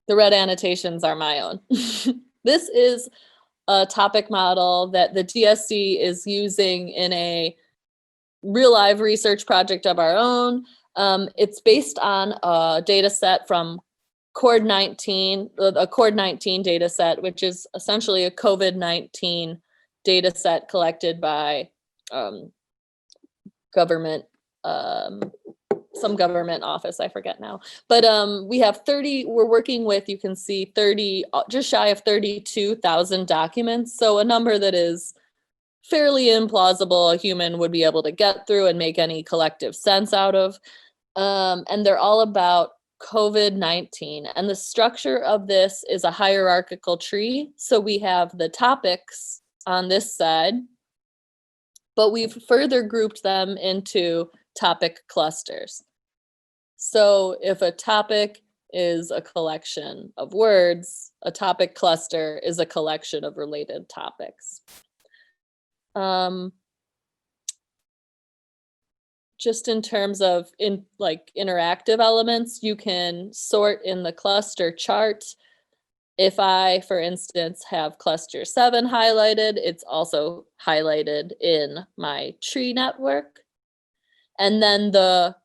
red annotations are my own. This is a topic model that the DSC is using in a real live research project of our own. It's based on a data set from CORD-19, a CORD-19 data set, which is essentially a COVID-19 data set collected by government, some government office, I forget now. But we have 30, we're working with, you can see 30, just shy of 32,000 documents. So a number that is fairly implausible a human would be able to get through and make any collective sense out of. And they're all about COVID-19. And the structure of this is a hierarchical tree. So we have the topics on this side, but we've further grouped them into topic clusters. So if a topic is a collection of words, a topic cluster is a collection of related topics. Just in terms of interactive elements, you can sort in the cluster chart. If I, for instance, have cluster 7 highlighted, it's also highlighted in my tree network. And then the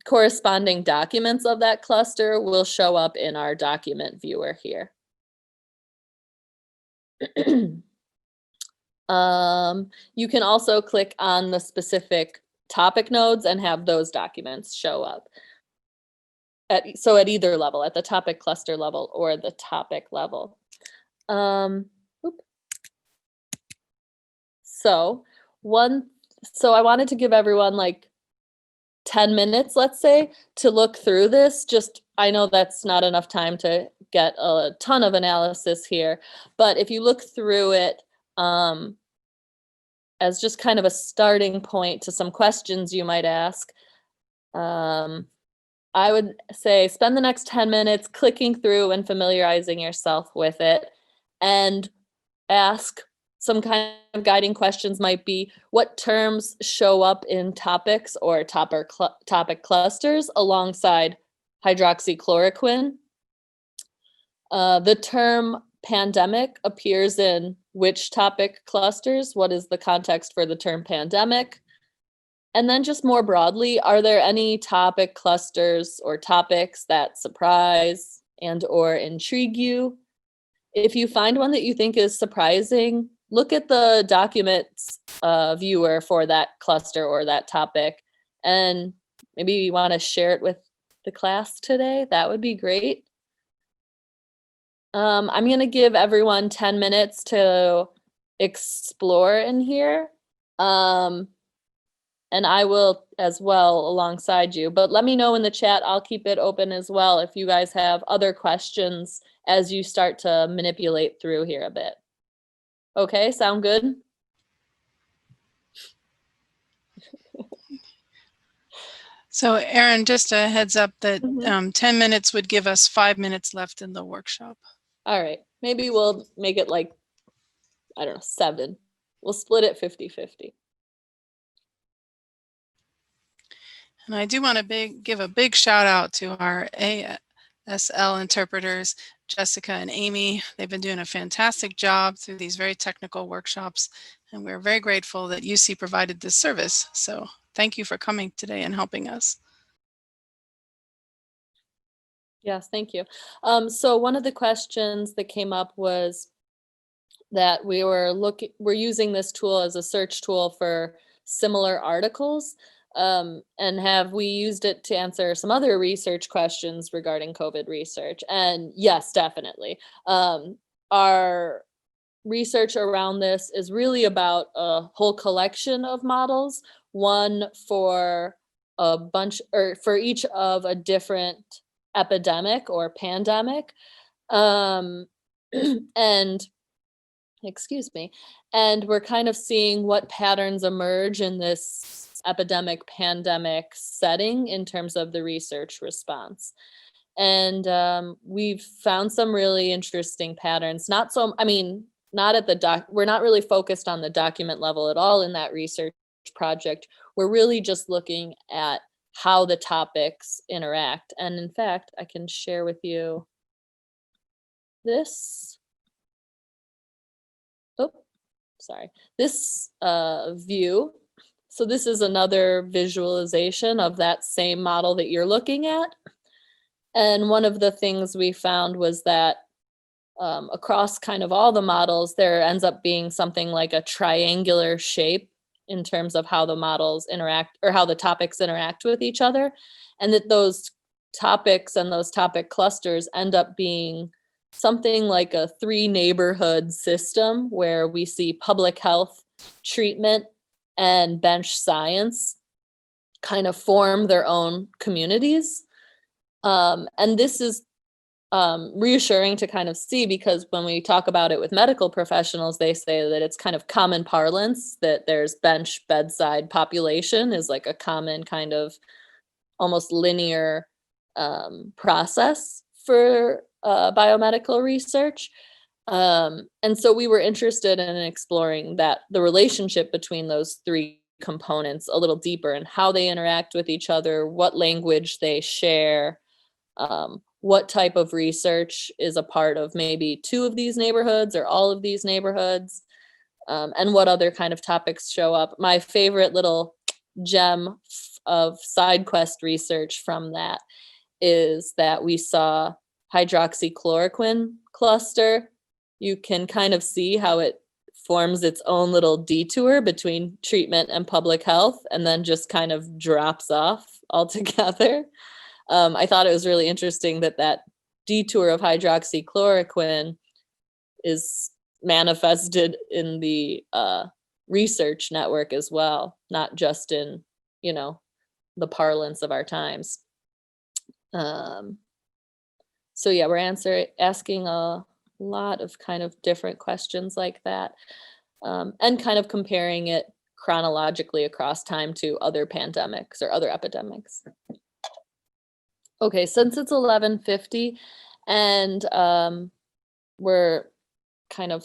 corresponding documents of that cluster will show up in our document viewer here. You can also click on the specific topic nodes and have those documents show up. So at either level, at the topic cluster level or the topic level. So I wanted to give everyone like 10 minutes, let's say, to look through this. I know that's not enough time to get a ton of analysis here, but if you look through it as just kind of a starting point to some questions you might ask, I would say spend the next 10 minutes clicking through and familiarizing yourself with it, and ask some kind of guiding questions. Might be, what terms show up in topics or topic clusters alongside hydroxychloroquine? The term pandemic appears in which topic clusters? What is the context for the term pandemic? And then just more broadly, are there any topic clusters or topics that surprise and or intrigue you? If you find one that you think is surprising, look at the documents viewer for that cluster or that topic, and maybe you want to share it with the class today. That would be great. I'm going to give everyone 10 minutes to explore in here. And I will as well alongside you, but let me know in the chat. I'll keep it open as well if you guys have other questions as you start to manipulate through here a bit. Okay, sound good? So Erin, just a heads up that Mhm. 10 minutes would give us 5 minutes left in the workshop. All right, maybe we'll make it like, I don't know, 7. We'll split it 50-50. And I do want to give a big shout out to our ASL interpreters, Jessica and Amy. They've been doing a fantastic job through these very technical workshops, and we're very grateful that UC provided this service. So thank you for coming today and helping us. Yes, thank you. So one of the questions that came up was that we're using this tool as a search tool for similar articles. And have we used it to answer some other research questions regarding COVID research? And yes, definitely. Our research around this is really about a whole collection of models, one for a bunch, or for each of a different epidemic or pandemic. And excuse me, and we're kind of seeing what patterns emerge in this epidemic pandemic setting in terms of the research response. And we've found some really interesting patterns. Not at the we're not really focused on the document level at all in that research project. We're really just looking at how the topics interact. And in fact, I can share with you this. Oh, sorry. This view. So this is another visualization of that same model that you're looking at. And one of the things we found was that across kind of all the models, there ends up being something like a triangular shape in terms of how the models interact, or how the topics interact with each other. And that those topics and those topic clusters end up being something like a 3-neighborhood system where we see public health, treatment, and bench science kind of form their own communities. And this is reassuring to kind of see, because when we talk about it with medical professionals, they say that it's kind of common parlance that there's bench bedside population is like a common kind of almost linear process for biomedical research. And so we were interested in exploring that the relationship between those 3 components a little deeper, and how they interact with each other, what language they share, what type of research is a part of maybe 2 of these neighborhoods or all of these neighborhoods, and what other kind of topics show up. My favorite little gem of side quest research from that is that we saw hydroxychloroquine cluster. You can kind of see how it forms its own little detour between treatment and public health, and then just kind of drops off altogether. I thought it was really interesting that that detour of hydroxychloroquine is manifested in the research network as well, not just in, the parlance of our times. So yeah, we're asking a lot of kind of different questions like that, and kind of comparing it chronologically across time to other pandemics or other epidemics. Okay, since it's 11:50 and we're kind of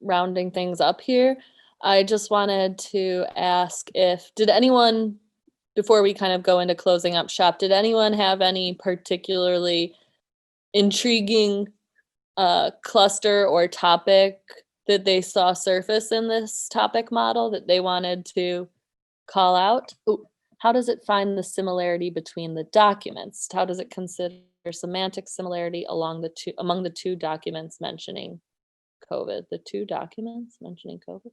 rounding things up here, I just wanted to ask did anyone, before we kind of go into closing up shop, did anyone have any particularly intriguing cluster or topic that they saw surface in this topic model that they wanted to call out? Ooh, how does it find the similarity between the documents? How does it consider semantic similarity among the two documents mentioning COVID? The two documents mentioning COVID.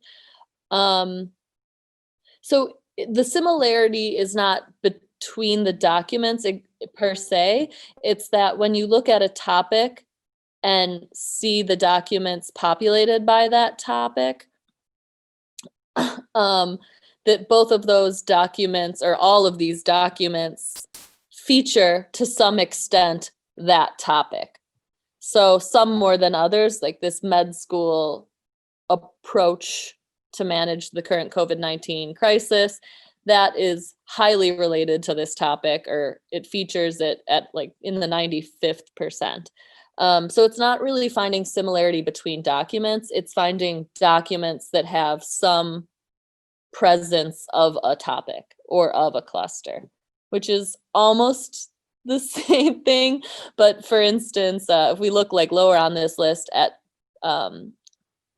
So the similarity is not between the documents per se. It's that when you look at a topic and see the documents populated by that topic, that both of those documents or all of these documents feature to some extent that topic. So some more than others, like this med school approach to manage the current COVID-19 crisis, that is highly related to this topic, or it features it at like in the 95th percent. So it's not really finding similarity between documents, it's finding documents that have some presence of a topic or of a cluster, which is almost the same thing. But for instance, if we look like lower on this list at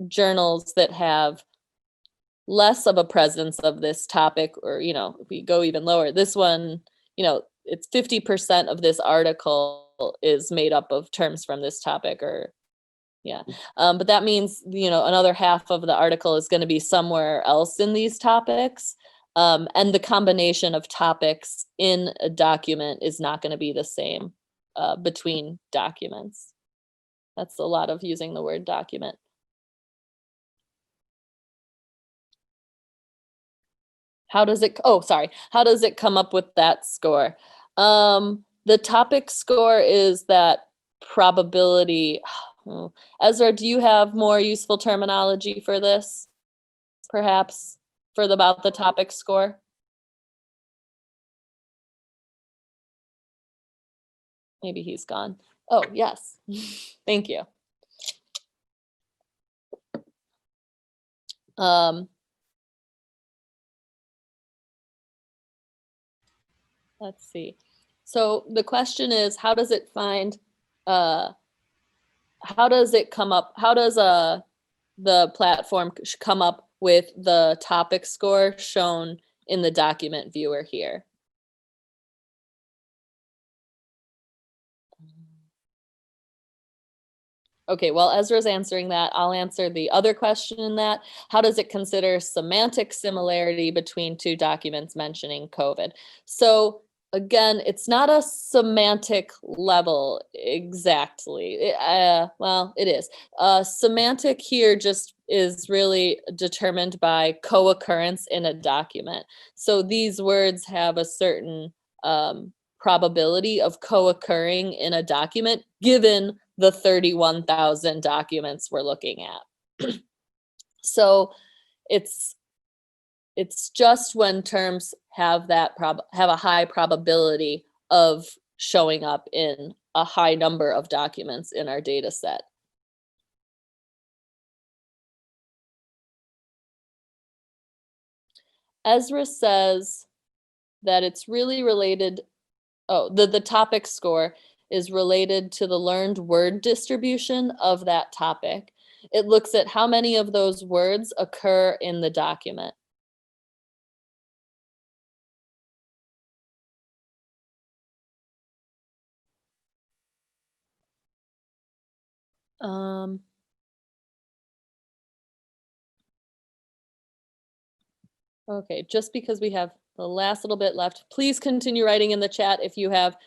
journals that have less of a presence of this topic, or, if we go even lower, this one, it's 50% of this article is made up of terms from this topic, or but that means, another half of the article is going to be somewhere else in these topics. And the combination of topics in a document is not going to be the same between documents. That's a lot of using the word document. How does it come up with that score? The topic score is that probability. Ezra, do you have more useful terminology for this? Perhaps about the topic score? Maybe he's gone. Oh, yes. Thank you. Let's see. So the question is, how does it come up? How does the platform come up with the topic score shown in the document viewer here? Okay, while Ezra's answering that, I'll answer the other question in that. How does it consider semantic similarity between two documents mentioning COVID? So again, it's not a semantic level exactly. Well, it is. Semantic here just is really determined by co-occurrence in a document. So these words have a certain probability of co-occurring in a document given the 31,000 documents we're looking at. So it's just when terms have have a high probability of showing up in a high number of documents in our data set. Ezra says that it's really related. Oh, the topic score is related to the learned word distribution of that topic. It looks at how many of those words occur in the document. Okay, just because we have the last little bit left, please continue writing in the chat if you have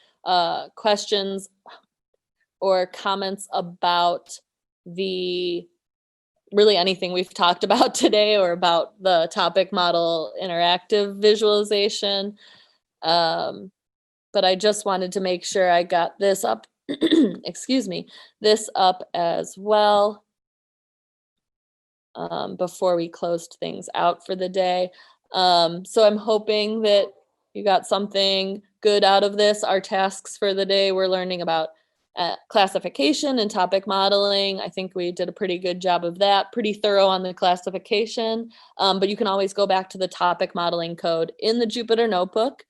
questions or comments about really anything we've talked about today, or about the topic model interactive visualization. But I just wanted to make sure I got this up, excuse me, this up as well before we closed things out for the day. So I'm hoping that you got something good out of this. Our tasks for the day, we're learning about classification and topic modeling. I think we did a pretty good job of that, pretty thorough on the classification, but you can always go back to the topic modeling code in the Jupyter Notebook.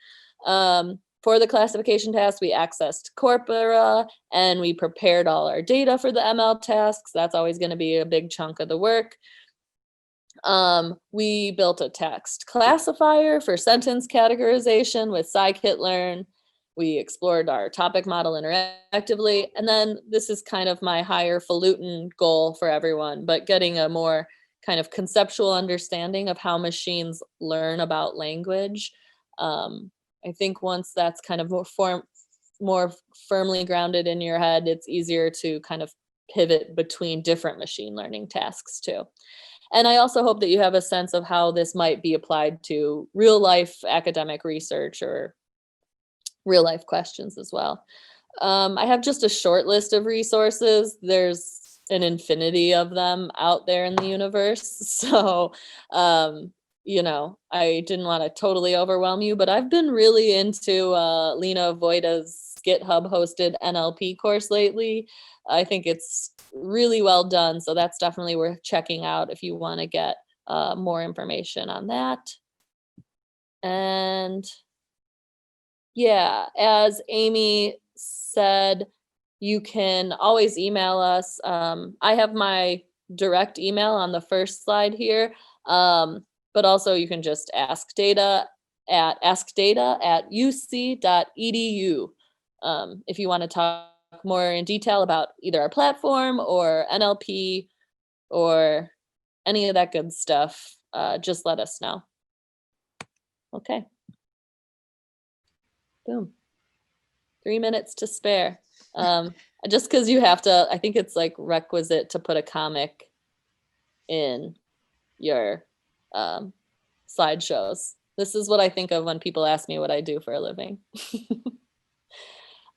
For the classification task, we accessed Corpora and we prepared all our data for the ML tasks. That's always going to be a big chunk of the work. We built a text classifier for sentence categorization with Scikit-learn. We explored our topic model interactively. And then this is kind of my higher falutin goal for everyone, but getting a more kind of conceptual understanding of how machines learn about language. I think once that's kind of more firmly grounded in your head, it's easier to kind of pivot between different machine learning tasks too. And I also hope that you have a sense of how this might be applied to real life academic research or real life questions as well. I have just a short list of resources. There's an infinity of them out there in the universe. So, you know, I didn't want to totally overwhelm you, but I've been really into Lena Voita's GitHub hosted NLP course lately. I think it's really well done. So that's definitely worth checking out if you want to get more information on that. And yeah, as Amy said, you can always email us. I have my direct email on the first slide here, but also you can just ask data at uc.edu if you want to talk more in detail about either our platform or NLP or any of that good stuff. Just let us know. Okay. Boom. 3 minutes to spare. Just because you have to, I think it's like requisite to put a comic in your slideshows. This is what I think of when people ask me what I do for a living.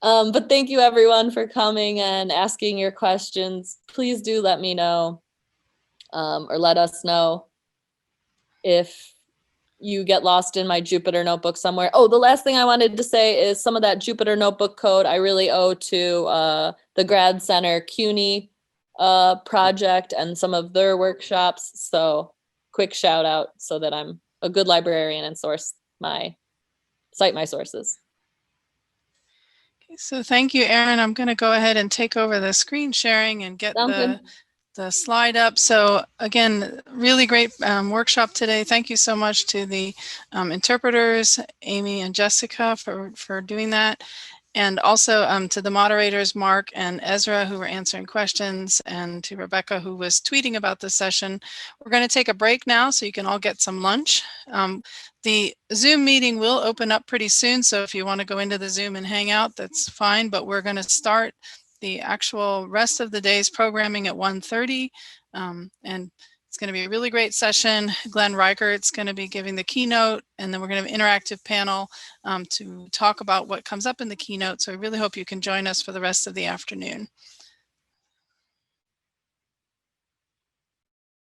But thank you everyone for coming and asking your questions. Please do let me know or let us know if you get lost in my Jupyter Notebook somewhere. Oh, the last thing I wanted to say is some of that Jupyter Notebook code I really owe to the Grad Center CUNY project and some of their workshops. So quick shout out so that I'm a good librarian and cite my sources. Okay, so thank you, Erin. I'm going to go ahead and take over the screen sharing and get the slide up. So again, really great workshop today. Thank you so much to the interpreters, Amy and Jessica, for doing that. And also to the moderators, Mark and Ezra, who were answering questions, and to Rebecca, who was tweeting about the session. We're going to take a break now so you can all get some lunch. The Zoom meeting will open up pretty soon, so if you want to go into the Zoom and hang out, that's fine, but we're going to start the actual rest of the day's programming at 1:30, and it's going to be a really great session. Glenn Reichert's going to be giving the keynote, and then we're going to have an interactive panel to talk about what comes up in the keynote. So I really hope you can join us for the rest of the afternoon.